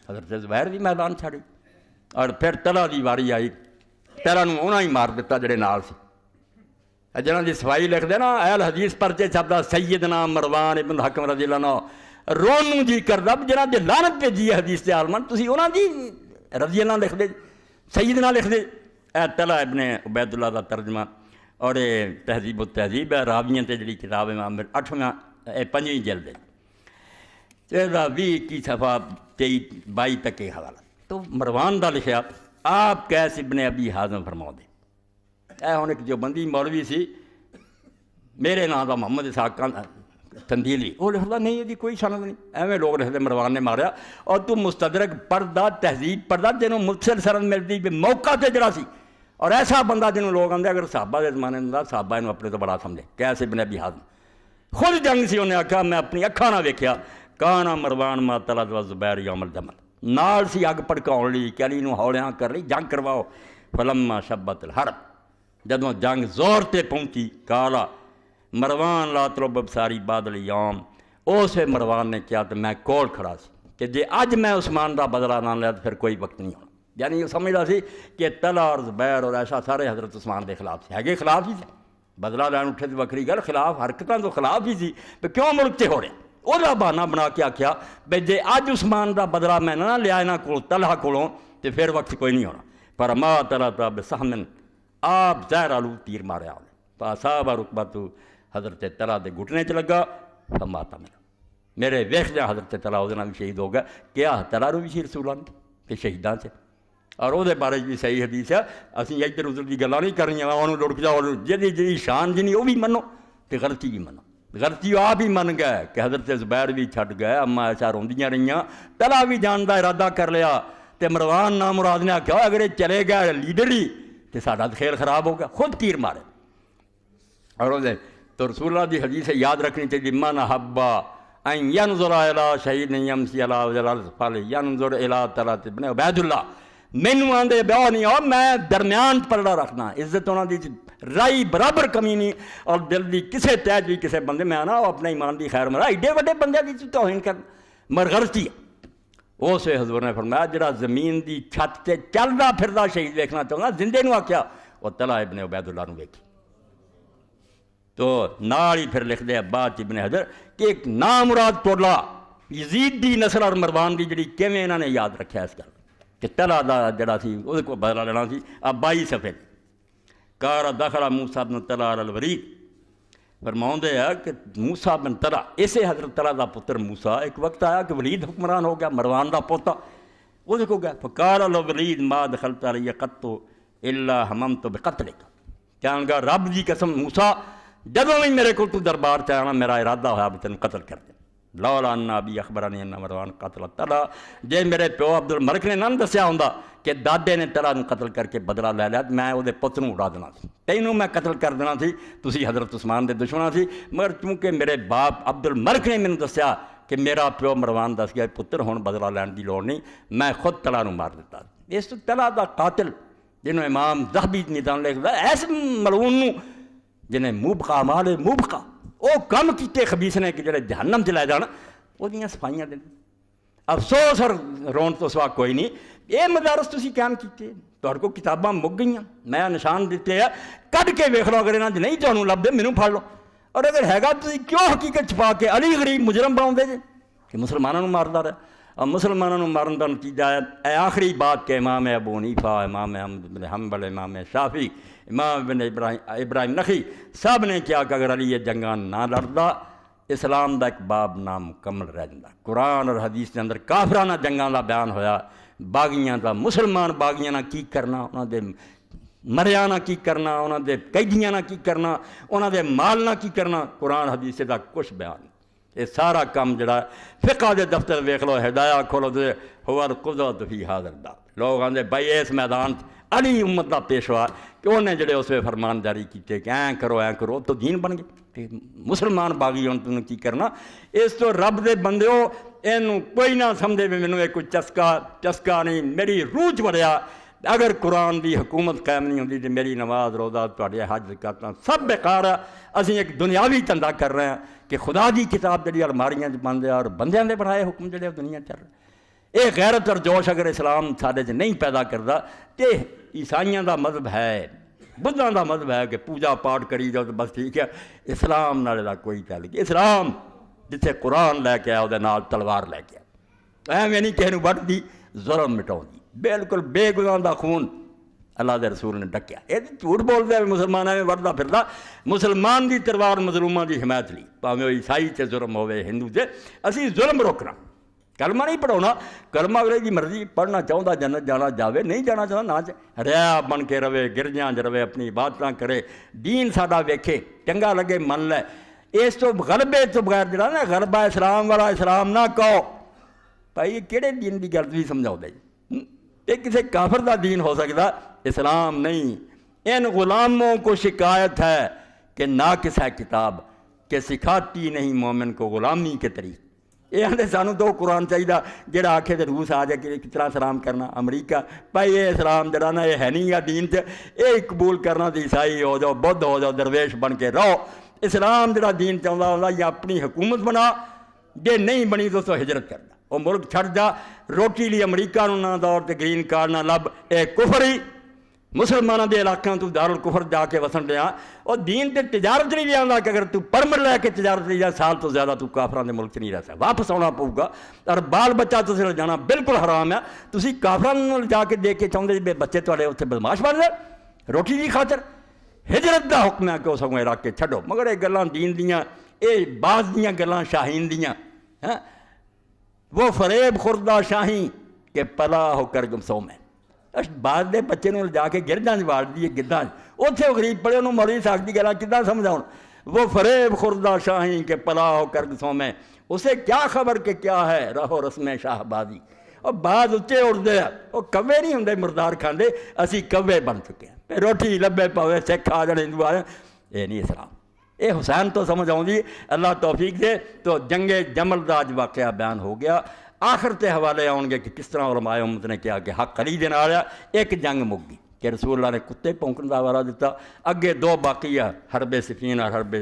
حضرت زبیر بھی میدان چھڑی، اور پھر طلحہ دی واری آئی، طلحہ نوں انہاں ہی مار دیتا جڑے نال سی، جنہاں دی صفائی لکھ دے نا اہل حدیث پرچے چھپدا سیدنا مروان ابن حکم رضی اللہ عنہ، رون جی کردا جنہاں دی لعنت بھیجی ہے حدیث تے عالمان، تسی انہاں دی رضی اللہ لکھ دے، سیدنا لکھ دے۔ اے طلحہ ابن عبید اللہ دا ترجمہ، اور تہذیب التہذیب ہے راویاں تے جڑی کتاب امام 8واں 5ویں جلد ہے، 20 21 صفحہ 23 22 تک کے حوالہ۔ تو مروان دا لکھیا آپ قیس ابن ابی حازم فرما دے اے ہن ایک جو بندی مولوی سی میرے نام دا محمد اسحاق تندیلی وہ لکھدا نہیں یہ کوئی سند نہیں ایویں لوگ لکھتے مروان نے ماریا اور تو مستدرک پڑھدا تہذیب پڑھدا جنوں متصل سند ملتی بھی موقع تے جڑا سی اور ایسا بندہ جنوں لوگ آندے اگر صحابہ دے زمانے دا صحابہ انہوں اپنے تو بڑا سمجھے قیس ابن ابی حازم خود جنگ سی انہیں آکھا میں اپنی اکھاں نہ ویکھیا کانا مروان ما طلعت و زبیر یوم الجمل نال سی اگ پڑکاؤن لی کہ علی نوں ہولیاں کر لی جنگ کرواؤ فلما شبت الحرب جدوں جنگ زور تے پہنچی کالا مروان لا طلب ابصاری بعد الیوم اس مروان نے کیا تو میں کول کھڑا سی کہ جے اج میں عثمان دا بدلہ نہ لیا تو پھر کوئی وقت نہیں ہونا یعنی یہ سمجھدا سی کہ طلحہ اور زبیر اور عائشہ سارے حضرت عثمان دے خلاف سے ہے خلاف ہی سی بدلہ لین اٹھے تو وکری گل خلاف حرکتاں تو خلاف ہی سی پہ کیوں ملک تے ہو رہے وہ بہانہ بنا کے آخیا بھائی جے اج عثمان دا بدلہ میں نہ لیا یہاں کو طلحہ کولوں تو پھر وقت کوئی نہیں ہونا پر ما طلعت بسہمن آپ زہر آلو تیر ماریا فاصاب رکبت حضرت طلحہ دے گھٹنے چ لگا فماتا میرے ویکھدے حضرت طلحہ وہ بھی شہید ہو گیا کیا طلحہ رو بھی سی رسول اللہ کہ شہیداں سے اور وہ بارے بھی صحیح حدیث ہے اسی ادھر ادھر کی گلاں نہیں کرنی انہوں لڑک جاؤ جی شان جنی وہ بھی منو تو غلطی بھی منو غلطی آپ ہی من گئے کہ حضرت زبیر بھی چھڈ گئے اما ایسا روندیاں رہیاں طلحہ بھی جان کا ارادہ کر لیا تو مروان نام مراد نے آخیا اگر یہ چلے گئے لیڈر ہی تو ساڈا کھیل خراب ہو گیا خود تیر مارے اور وہ تو رسول اللہ دی حدیث یاد رکھنی چاہیے من حبا ان ینظر الی شہید یمشی علی وجه الارض فلینظر الی طلحہ ابن عبید اللہ مینوں آندے بیاہ نہیں آؤ میں درمیان پلڑا رکھنا عزت انہوں دی رائی برابر کمی نہیں اور دل دی کسے تیج بھی کسے بندے میں آنا اپنے ایمان دی خیر مرا ایڈے وڈے بندے دی توہین کر مرغلطی ہے اس حضور نے فرمایا جڑا زمین دی چھت تے چلدا پھردا شہید ویکھنا چاہتا زندے نو آکھیا وہ طلحہ ابن عبید اللہ نو ویکھی تو نال ہی پھر لکھ دے بعد ابن حجر کہ ایک نامراد ٹولا یزید دی نسل اور مروان دی جڑی کیویں انہاں نے یاد رکھیا اس گل کہ طلحہ دا جڑا سی وہ کو بدلہ لینا سی اب 22 صفحے کار دخل موسیٰ بن طلحہ الولید فرماؤندے ہے کہ موسیٰ بن طلحہ اسے حضرت طلحہ دا پتر موسیٰ ایک وقت آیا کہ ولید حکمران ہو گیا مروان دا پوتا وہ دیکھو گیا فقال الولید ما دخلت علی قط الا حممت بقتلک کہنے گا رب دی قسم موسیٰ جدوں بھی میرے کو تو دربار سے آنا میرا ارادہ ہوا بھی تینوں قتل کر دیں لولا ان ابی اخبرنی ان مروان قتل طلحہ جے میرے پیو عبد الملک نے نہ دسیا ہوندا کہ دادے نے طلحہ نوں قتل کر کے بدلہ لے لیا میں وہ پتر نوں اڑا دینا سی تینوں میں قتل کر دینا سی تسی حضرت عثمان دے دشمن سی مگر چونکہ میرے باپ عبد الملک نے مینوں دسیا کہ میرا پیو مروان دس گیا پتر ہن بدلہ لین دی لوڑ نہیں میں خود طلحہ نوں مار دیتا اس تو طلحہ دا قاتل جنہوں امام ذہبی نظام لکھدا ایس ملعون نوں جنہیں موبقہ مال موبقہ وہ کم کیتے خبیث نے کہ جڑے جہنم چ لے جان وہ دیاں صفائیاں دیں افسوس اور رون تو سوا کوئی نہیں یہ مدارس تسی قائم کیتے تہاڈے کو کتاباں مک گئیاں میں نشان دیتے ہیں کڈ کے ویکھ لو اگر انہاں نہیں تانوں لبدے مینوں پھڑ لو اور اگر ہے تسی کیوں حقیقت چھپا کے علی غریب مجرم بناؤندے جے کہ مسلمانوں ماردا رہا اور مسلمانوں مارن کا نتیجہ ہے آخری بات کہ امام ابو حنیفہ امام احمد بن حنبل امام شافعی امام بن ابراہیم نخعی سب نے کیا کہ اگر علی یہ جنگاں نہ لڑدا اسلام دا ایک باب نامکمل رہ جاتا قرآن اور حدیث کے اندر کافرانہ جنگاں دا بیان ہویا باغیاں دا مسلمان باغیاں نہ کی کرنا انہاں دے مریاں نہ کی کرنا انہاں دے قیدیاں نہ کی کرنا انہاں دے مال نہ کی کرنا قرآن حدیث دا کچھ بیان یہ سارا کام جڑا فقہ دے دفتر ویکھ لو ہدایہ کھولو دے ہوا القدوۃ فی ھذا الباب لوگ آندے بھائی اس میدان علی امت دا پیشوا کہ انہیں جڑے اس وے فرمان جاری کیتے کہ این کرو تو دین بن گئے مسلمان باغی ہوں تنوں کی کرنا اس تو رب دے بندے ہو اینوں کوئی نہ سمجھے بھی مینوں کوئی چسکا نہیں میری روح چ وڑیا اگر قرآن دی حکومت قائم نہیں ہوندی تو میری نماز روزہ تواڈے حج زکات سب بیکار ہے اسی ایک دنیاوی دھندا کر رہے ہیں کہ خدا دی کتاب جڑی الماریاں بند ہے اور بندیاں دے بڑھائے حکم جڑے دنیا چل رہے یہ غیرت اور جوش اگر اسلام سارے چ نہیں پیدا کرتا تو عیسائیاں دا مذہب ہے بدھاں دا مذہب ہے کہ پوجا پاٹ کری جاؤ تو بس ٹھیک ہے اسلام نالے دا کوئی تعلق اسلام جتھے قرآن لے کے آیا وہ نال تلوار لے کے آیا ایویں نہیں کسی نوں وڈ دی ظلم مٹاؤ دی بالکل بے گناہ دا خون اللہ دے رسول نے ڈکیا یہ جھوٹ بولتے ہیں مسلمان میں وڑدا پھردا مسلمان دی تلوار مظلوماں دی حمایت لی پاویں وہ عیسائی تے ظلم ہوے ہندو تے اسی ظلم روکنا کلمہ نہیں پڑھاؤنا، کلمہ اگلے کی مرضی، پڑھنا چاہتا جنت جانا جاوے، نہیں جانا چاہتا نہ ریا بن کے رہے، گرجاں رہے، اپنی عبادتاں کرے، دین ساڈا ویکھے، چنگا لگے من لے۔ اس تو غلبے تو بغیر جڑا نا غلبہ اسلام والا اسلام نہ کہو بھائی، یہ کہڑے دین کی گل بھی سمجھاؤ جی؟ یہ کسی کافر دا دین ہو سکتا، اسلام نہیں۔ ان غلاموں کو شکایت ہے کہ ناقص ہے کتاب، کہ سکھاتی نہیں مومن کو غلامی کے طریقے۔ یہ آدھے سانوں تو قرآن چاہیے جڑا آکھے تو روس آ جائے کہ کس طرح سلام کرنا، امریکہ بھائی یہ اسلام جڑا نا یہ ہے نہیں یا دین یہ قبول کرنا تو عیسائی ہو جاؤ، بدھ ہو جاؤ، درویش بن کے رہو۔ اسلام جڑا دین چاہتا ہوتا یا اپنی حکومت بنا، جے نہیں بنی تو ہجرت کرنا، وہ ملک چھڑ جا، روٹی لی امریکہ نہ دور تے گرین کارڈ نہ لب، اے کفر ہی۔ مسلمانوں کے علاقوں تو دارالکفر جا کے وسن رہا، اور دین تے تجارت نہیں لیا کہ اگر تو پرمٹ لے کے تجارت لے جا سال تو زیادہ تو کافران دے ملک نہیں رہ سکتا، واپس آنا پਊ گا۔ اور بال بچہ تو لے جانا بالکل حرام ہے۔ تسی کافران جا کے دیکھ کے چاہتے جی بچے تھوڑے اتنے بدماش بن جائے روٹی کی خاطر، ہجرت دا حکم ہے کہ اس کو علاقے چھڈو۔ مگر یہ گلاں دین دیاں، یہ بعض دیاں گلاں شاہین دیاں، وہ فریب خوردہ شاہین کہ پلا ہو کر گمسو میں۔ بعد دے بچے نوں جا کے گرجاں واڑ دیے گداں، اتنے وہ غریب پڑے انہوں مولوی صاحب کی گلاں کداں سمجھاؤں؟ وہ فریب خوردہ شاہین کے پلا ہو کر گسوں میں، اسے کیا خبر کہ کیا ہے رہو رسم شاہ بازی۔ اور بعض اچے اڑتے ہیں، وہ کوے نہیں ہوں مردار کھاندے، اسی کوے بن چکے ہیں، روٹی لبے پوے سکھ آ جانے ہندو آ جانے، یہ نہیں اسلام۔ یہ حسین تو سمجھ آؤں گی، اللہ توفیق دے۔ تو جنگ جمل دا اج واقعہ بیان ہو گیا، آخر تے حوالے آؤں گے کہ کس طرح علماء امت نے کیا کہ حق علی دے نال ایک جنگ مک گئی کہ رسول اللہ نے کتے پونکن دا حوالہ دیتا، اگے دو باقی حرب صفین اور حرب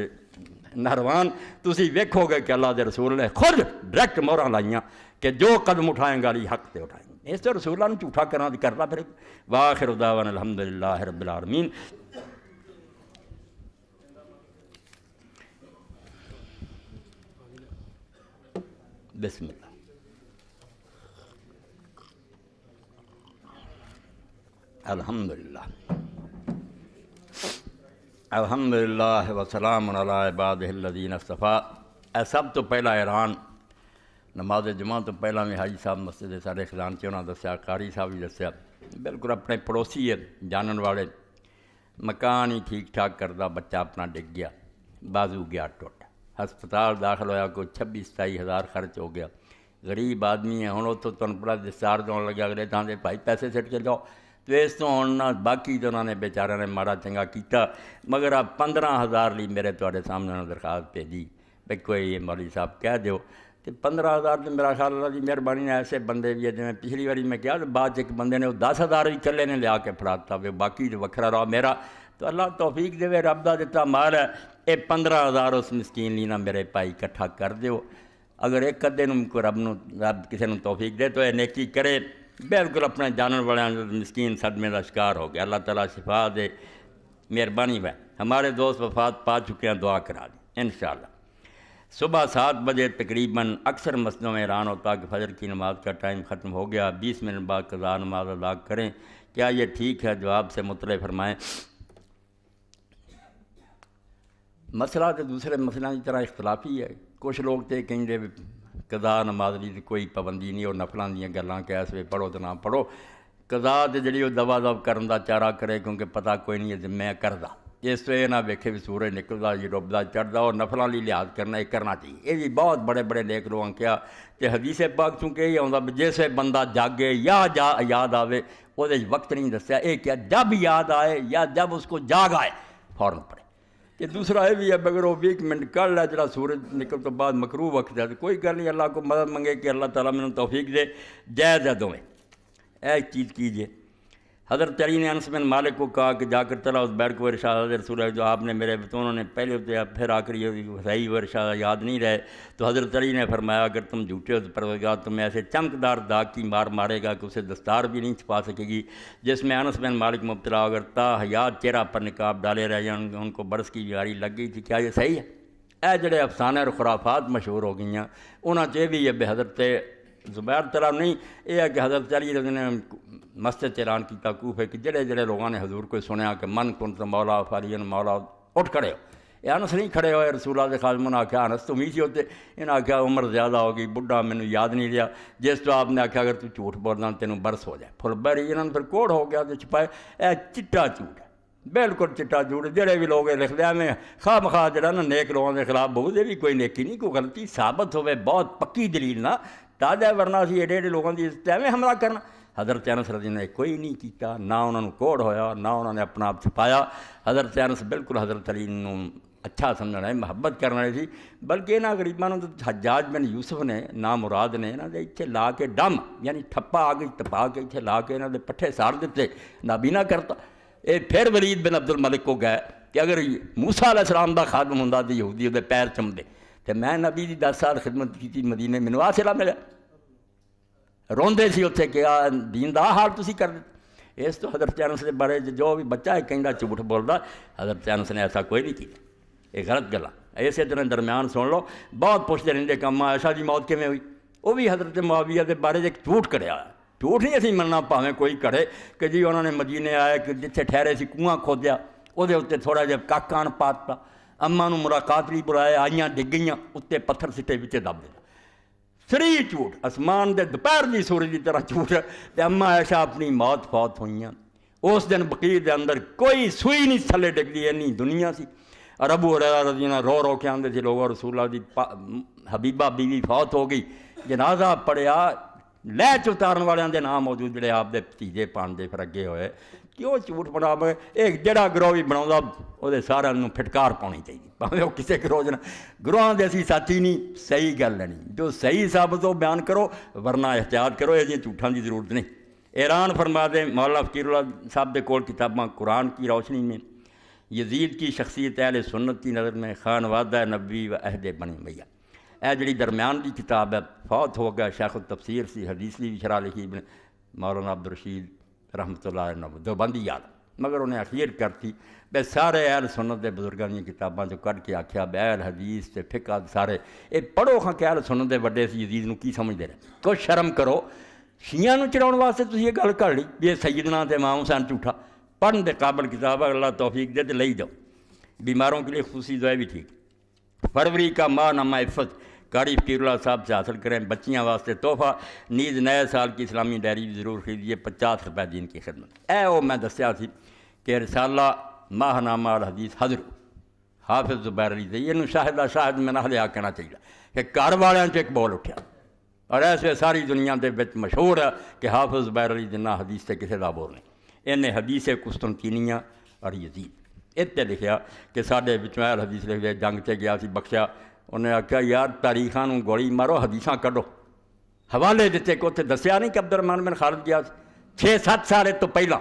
نہروان۔ تسی ویکھو گے کہ اللہ دے رسول نے خود ڈائریکٹ مہراں لائیاں کہ جو قدم اٹھائیں گا علی حق تے اٹھائیں گے۔ اس تو رسول اللہ نے جھوٹا کرنا پھر۔ وآخر دعوانا الحمدللہ رب العالمین۔ بسم اللہ۔ الحمدللہ الحمدللہ وسلام علی عبادہ الذین اصطفیٰ۔ سب تو پہلا اعلان نماز جمعہ تو پہلا میں حاجی صاحب مسجد سارے خزانچے انہوں نے دسیا، قاری صاحب بھی دسیا، بالکل اپنے پڑوسی ہے جانن والے، مکان ہی ٹھیک ٹھاک کردہ بچہ اپنا ڈگ گیا، بازو گیا ٹوٹ، ہسپتال داخل ہویا، کوئی 26-27 ہزار خرچ ہو گیا۔ غریب آدمی ہے، ہوں اتوں تمہیں بڑا ڈسچارج ہونے لگا، اگلے تھان دے بھائی پیسے سٹ کے جاؤ، تو اس تو ہونا باقی تو انہوں نے بیچارے نے ماڑا چنگا کیتا، مگر آپ 15,000 لی میرے تواڈے سامنے درخواست بھیجی بھائی کوئی یہ مولوی صاحب کہہ دیو، تو 15,000 تو میرا خیال اللہ کی مہربانی نے ایسے بندے بھی ہے جی میں پچھلی باری میں کیا تو بعد ایک بندے نے وہ 10,000 بھی کلے نے لیا کے پھڑاتا وہ باقی جو وکھرا رہا میرا، تو اللہ توفیق دے رب دا دتا مال ہے، یہ 15,000 اس مسکین لی نہ میرے پائی کٹھا کر دیو، اگر ایک ادے کو رب کسی نے توفیق دے تو یہ نیکی کرے، بالکل اپنے جانن والے مسکین صدمے کا شکار ہو گیا، اللہ تعالیٰ شفا دے، مہربانی ہے۔ ہمارے دوست وفات پا چکے ہیں، دعا کرا دیں انشاءاللہ۔ صبح 7 بجے تقریباً اکثر مسجدوں میں اعلان ہوتا کہ فجر کی نماز کا ٹائم ختم ہو گیا، 20 منٹ بعد قضا نماز ادا کریں، کیا یہ ٹھیک ہے؟ جواب سے مطلع فرمائیں۔ مسئلہ تو دوسرے مسئلہ کی طرح اختلافی ہے، کچھ لوگ تو کہیں دے قضا نماز کی کوئی پابندی نہیں، اور نفلاں دیاں گلاں کہ اس وے پڑھو تو نہ پڑھو، قضا تے جڑی وہ دوا دب کرن دا چارہ کرے کیونکہ پتہ کوئی نہیں ہے ذمہ کردا، اس تو یہ نہ ویکھے بھی سورج نکلدا جی ڈبدا چڑھدا، اور نفلاں لی لحاظ کرنا یہ کرنا چاہیے۔ یہ بھی بہت بڑے بڑے نیک لوگوں کیا کہ حدیث پاک چونکہ یہ آਉਂدا جس وے بندہ جاگے یا یاد آوے وہ وقت نہیں دسیا، یہ کیا جب یاد آئے یا جب اس کو جاگ آئے فوراً پڑھے۔ کہ دوسرا یہ بھی ہے اگر وہ 20 منٹ کر لے جڑا سورج نکل تو بعد مکروہ وقت ہے تو کوئی گل نہیں، اللہ کو مدد منگے کہ اللہ تعالیٰ میں توفیق دے، جائز ہے دونیں، ایک چیز کیجئے۔ حضرت علی نے انس بن مالک کو کہا کہ جا کر تلا اس بیر کو ارشاد رسول ہے جو آپ نے میرے بتونوں نے پہلے ہوتے پھر آخری صحیح وہ ارشاد یاد نہیں رہے، تو حضرت علی نے فرمایا اگر تم جھوٹے ہو تو پروردگار تمہیں ایسے چمکدار داغ کی مار مارے گا کہ اسے دستار بھی نہیں چھپا سکے گی، جس میں انس بن مالک مبتلا اگر تا حیات چہرہ پر نقاب ڈالے رہ جائیں ان کو برس کی بیماری لگ گئی تھی، کیا یہ صحیح ہے؟ اے جڑے افسانے اور خرافات مشہور ہو گئی ہیں انہاں چ بھی یہ حضرت زبیر طرح نہیں، یہ ہے کہ حضرت علی نے مسجد اعلان کیتا کوفے کہ جڑے جڑے لوگوں نے حضور کو سنیا کہ من کنت مولا فعلی مولا اٹھ کھڑے ہو، انس نہیں کھڑے ہوئے رسول اللہ کے خادم نے آخیا انس تم ہی سی ہوتے، انہیں آخیا عمر زیادہ ہو گئی، بڑھا مینوں یاد نہیں رہا، جس تو آپ نے آخیا اگر تو جھوٹ بولنا تینوں برس ہو جائے، پھر بری انہوں نے پھر کوڑ ہو گیا تو چھپائے، اے چٹا جھوٹ ہے، بالکل چٹا جھوٹ، جڑے بھی لوگ لکھ دیا میں خواہ مخواہ جڑا نا نیک لوگوں کے خلاف بہت بھی کوئی نیکی نہیں، کوئی غلطی ثابت ہوئے بہت پکی دلیل نہ تازہ، ورنہ اسی ایڈے ایڈے لوگوں کی عزت ایویں حملہ کرنا۔ حضرت انس رضی اللہ نے کوئی نہیں کیتا، نہ انہوں نے کوڑ ہویا، نہ انہوں نے اپنا آپ چھپایا۔ حضرت انس بالکل حضرت علی نو اچھا سمجھنا ہے، محبت کرنا سی، بلکہ انہاں غریباں نوں حجاج بن یوسف نے نام مراد نے انہاں دے اتھے لا کے ڈم یعنی ٹھپا آ گئی ٹپا کے اتھے لا کے انہاں دے پٹھے ساڑ دیتے، نابینا کرتا۔ اے پھر ولید بن عبد الملک کو گئے کہ اگر موسیٰ علیہ السلام دا خادم ہوندا تے یہودی دے پیر چمدے تے میں نبی دی 10 سال خدمت کیتی مدینے، مینوں آ صلہ ملیا، روندے سی اتنے کہ دین دا حال تسی کر دے۔ اس تو حضرت انس کے بارے جو بھی بچہ ہے کہیں جھوٹ بولتا، حضرت انس نے ایسا کوئی نہیں کیا، یہ غلط گلا۔ اسی طرح درمیان سن لو بہت پوچھتے رہتے کہ اما عائشہ دی موت کیویں ہوئی، وہ بھی حضرت معاویہ کے بارے ایک جھوٹ کریا، جھوٹ نہیں اسی مننا پاویں کوئی کرے کہ جی انہوں نے مدینے آئے کہ جتھے ٹھہرے سی کنواں کھودیا، وہ اتنے تھوڑا جہا کاکان پاتتا، اما نوں ملاقات لی بلایا، آئیاں ڈگ گئیاں، اتنے پتھر سٹے وچ دب دیا، سری جھوٹ، آسمان دے دوپہر دی سورج دی طرح جھوٹ۔ تے اما عائشہ اپنی موت فوت ہوئیاں، اس دن بقیع دے اندر کوئی سوئی نہیں تھلے ڈگدی، اینی دنیا سی۔ اور ابو ہریرہ رضی اللہ رو رو کے آندے تھے لوگوں رسول اللہ دی حبیبہ بیوی فوت ہو گئی، جنازہ پڑھیا، لے چتارن والوں دے نام موجود جڑے آپ دے بھتیجے پانڈے پھر اگے ہوئے، کیوں جھوٹ بنا ایک جڑا گروہ بھی بنا وہ سارا پھٹکار پاؤنی چاہیے، بھاویں وہ کسی گروہ نہ گروہاں دے اسی ساتھی نہیں، صحیح گل نہیں، جو صحیح ثابت ہو بیان کرو، ورنہ احتیاط کرو، یہ جھوٹاں دی ضرورت نہیں۔ ایران فرما دیں مولانا فقیر اللہ صاحب دے کول کتاباں قرآن کی روشنی میں یزید کی شخصیت اہل سنت کی نظر میں خانوادہ نبوی و عہد بنی میاں، اے جڑی درمیان دی کتاب ہے، فوت ہو گیا، شیخ التفسیر سی، حدیث لی بھی شرح لکھی ابن مولانا عبدالرشید رحمۃ اللہ علیہ دیوبندی یاد، مگر انہیں اخیر کرتی بے سارے اہل سنت دے بزرگاں دی کتاباں جو کڈ کے آکھیا بے اہل حدیث تے فقہ سارے اے پڑھو خاں کہ اہل سنت دے وڈے سی یزید نو کی سمجھدے رہے، کچھ شرم کرو، شیعہ نو چڑھاؤن واسطے تسی یہ گل کر لی بھی سیدنا تے امام حسین جھوٹا، پڑھن دے قابل کتاب ہے، اللہ توفیق دے تے لئی جاؤ۔ بیماروں کے لیے خصوصی دعائیں بھی ٹھیک۔ فروری کا ماہ نامہ عفت قاری فقیر اللہ صاحب سے حاصل کریں، بچیاں واسطے تحفہ، نیز نئے سال کی اسلامی ڈائری بھی ضرور خریدیے، 50 روپے دین کی خدمت۔ اے وہ میں دسیا سی کہ رسالہ ماہ نامہ الحدیث حضر حافظ زبیر علی دے، یہ شاہد میں نہ لیا کہنا چاہیے کہ گھر والوں ایک بول اٹھیا، اور ایسے ساری دنیا دے وچ مشہور ہے کہ حافظ زبیر علی جنہ حدیث سے کسی دا بول نہیں، انہیں حدیث قسطنطینیہ اور یزید اتنے لکھیا کہ ساڈے وچوں اہل حدیث لکھ دے جنگ تے گیا سی بخشیا، انہیں آخیا یار تاریخاں نوں گولی مارو، حدیثاں کڈو، حوالے دیتے کہ اتنے دسیا نہیں کہ عبد الرحمن بن خالد گیا 6-7 سال تو پہلا،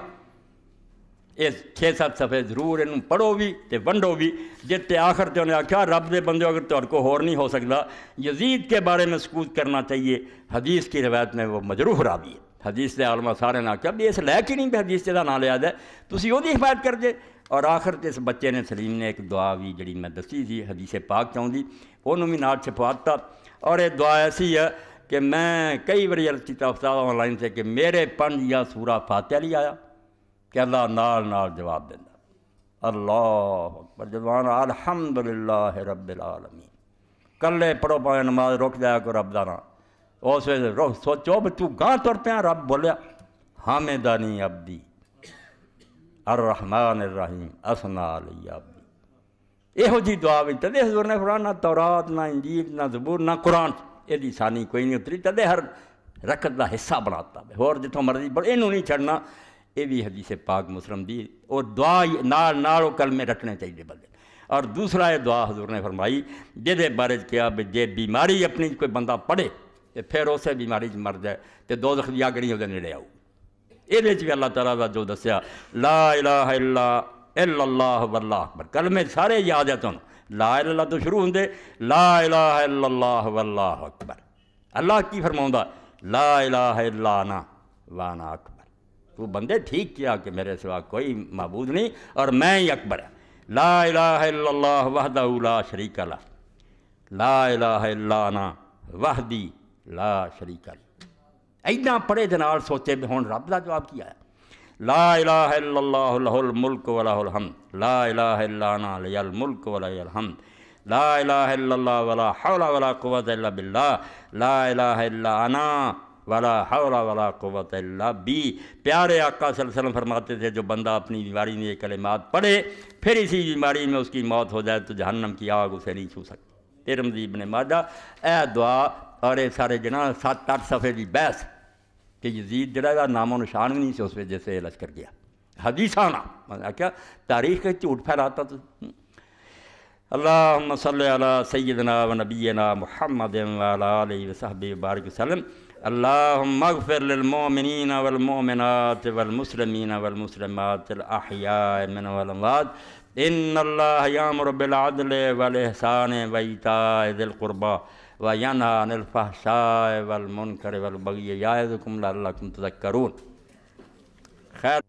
یہ 6-7 صفحے ضرور انہوں پڑھو بھی تے ونڈو بھی، جتے آخر تے انہیں آخیا رب دے بندے اگر تو کو ہور نہیں ہو سکتا، یزید کے بارے میں سکوت کرنا چاہیے، حدیث کی روایت میں وہ مجروح راوی ہے، حدیث دے عالمہ سارے نے آخیا بھی اس لے کے نہیں بھی حدیث دا نام لیا جائے، تسی وہ دی حفاظت کر دے۔ اور آخر تے اس بچے نے سلیم نے ایک دعا بھی جڑی میں دسی سی حدیث پاک چاہتی انہوں بھی نال چھپواتا، اور یہ دعا ایسی ہے کہ میں کئی باری عرض کیتا استاد آن لائن سے کہ میرے 5 یا سورہ فاتحہ لی آیا کہ اللہ نال جواب دینا، اللہ اکبر جوان الحمدللہ رب العالمین، کلے پڑھو پائے نماز رک جایا کو رب دا نام، اس ویسے سوچو بھی تو گاں تر پیا، رب بولیا حامدانی عبدی الرحمن الرحیم اثنا علی عبدی، یہو جی دعا بھی تدے حضور نے فرمایا نہ تورات نہ انجیل نہ زبور نہ قرآن یہ ثانی کوئی نہیں اتری، تدے ہر رکعت دا حصہ بناتا ہے، اور جتوں مرضی پڑھ اینوں نہیں چھڑنا، یہ بھی حدیث پاک مسلم دی، اور دعا نال کلمے رکھنے چاہیے بندے۔ اور دوسرا یہ دعا حضور نے فرمائی جہدے بارے کیا بھی جے بیماری اپنی کوئی بندہ پڑھے تو پھر اسے بیماری مر جائے تو دوزخ دی اگ نہیں وہ نیڑے آؤ، یہ بھی اللہ تعالیٰ دا جو دسیا لا الہ الا اللہ واللہ اکبر، کلمے سارے یاد ہے تمہیں، لا الہ الا تو شروع ہوندے لا الہ الا اللہ واللہ اکبر، اللہ کی فرماؤں لا الہ الا انا وانا اکبر، تو بندے ٹھیک کیا کہ میرے سوا کوئی معبود نہیں اور میں ہی اکبر ہے، لا الہ الا اللہ وحدہ لا شریک لہ، لا الہ الا انا وحدی لا شریک لہ، اینا پڑھے دے نال سوچے بھی ہون رب دا جواب کیا ہے، لا الہ الا اللہ لہ الملک و لہ الحمد لا الہ الا انا لی الملک و لی الحمد لا الہ الا اللہ ولا حول ولا قوت الا باللہ لا الہ الا انا ولا حول ولا قوت الا بی۔ پیارے آقا صلی اللہ علیہ وسلم فرماتے تھے جو بندہ اپنی بیماری میں یہ کلمات پڑھے پھر اسی بیماری میں اس کی موت ہو جائے تو جہنم کی آگ اسے نہیں چھو سکتی۔ ترمذی ابن ماجہ اے دعا اور اے سارے جناح 7-8 صفحے کی بحث کہ یزید جڑا ہے نام و نشان بھی نہیں سے اس وجہ سے لشکر گیا حدیثانہ میں کیا تاریخ کا جھوٹ پھیلاتا تو۔ اللہم صلی علی سیدنا و نبینا محمد وعلی آلہ وصحبہ وبارک وسلم۔ اللہم اغفر للمؤمنین والمؤمنات والمسلمین والمسلمات الاحیاء منهم والاموات ان اللہ یامر بالعدل والاحسان وایتاء ذی القربی وینہی عن الفحشاء والمنکر والبغی یعظکم لعلکم تذکرون۔ خیر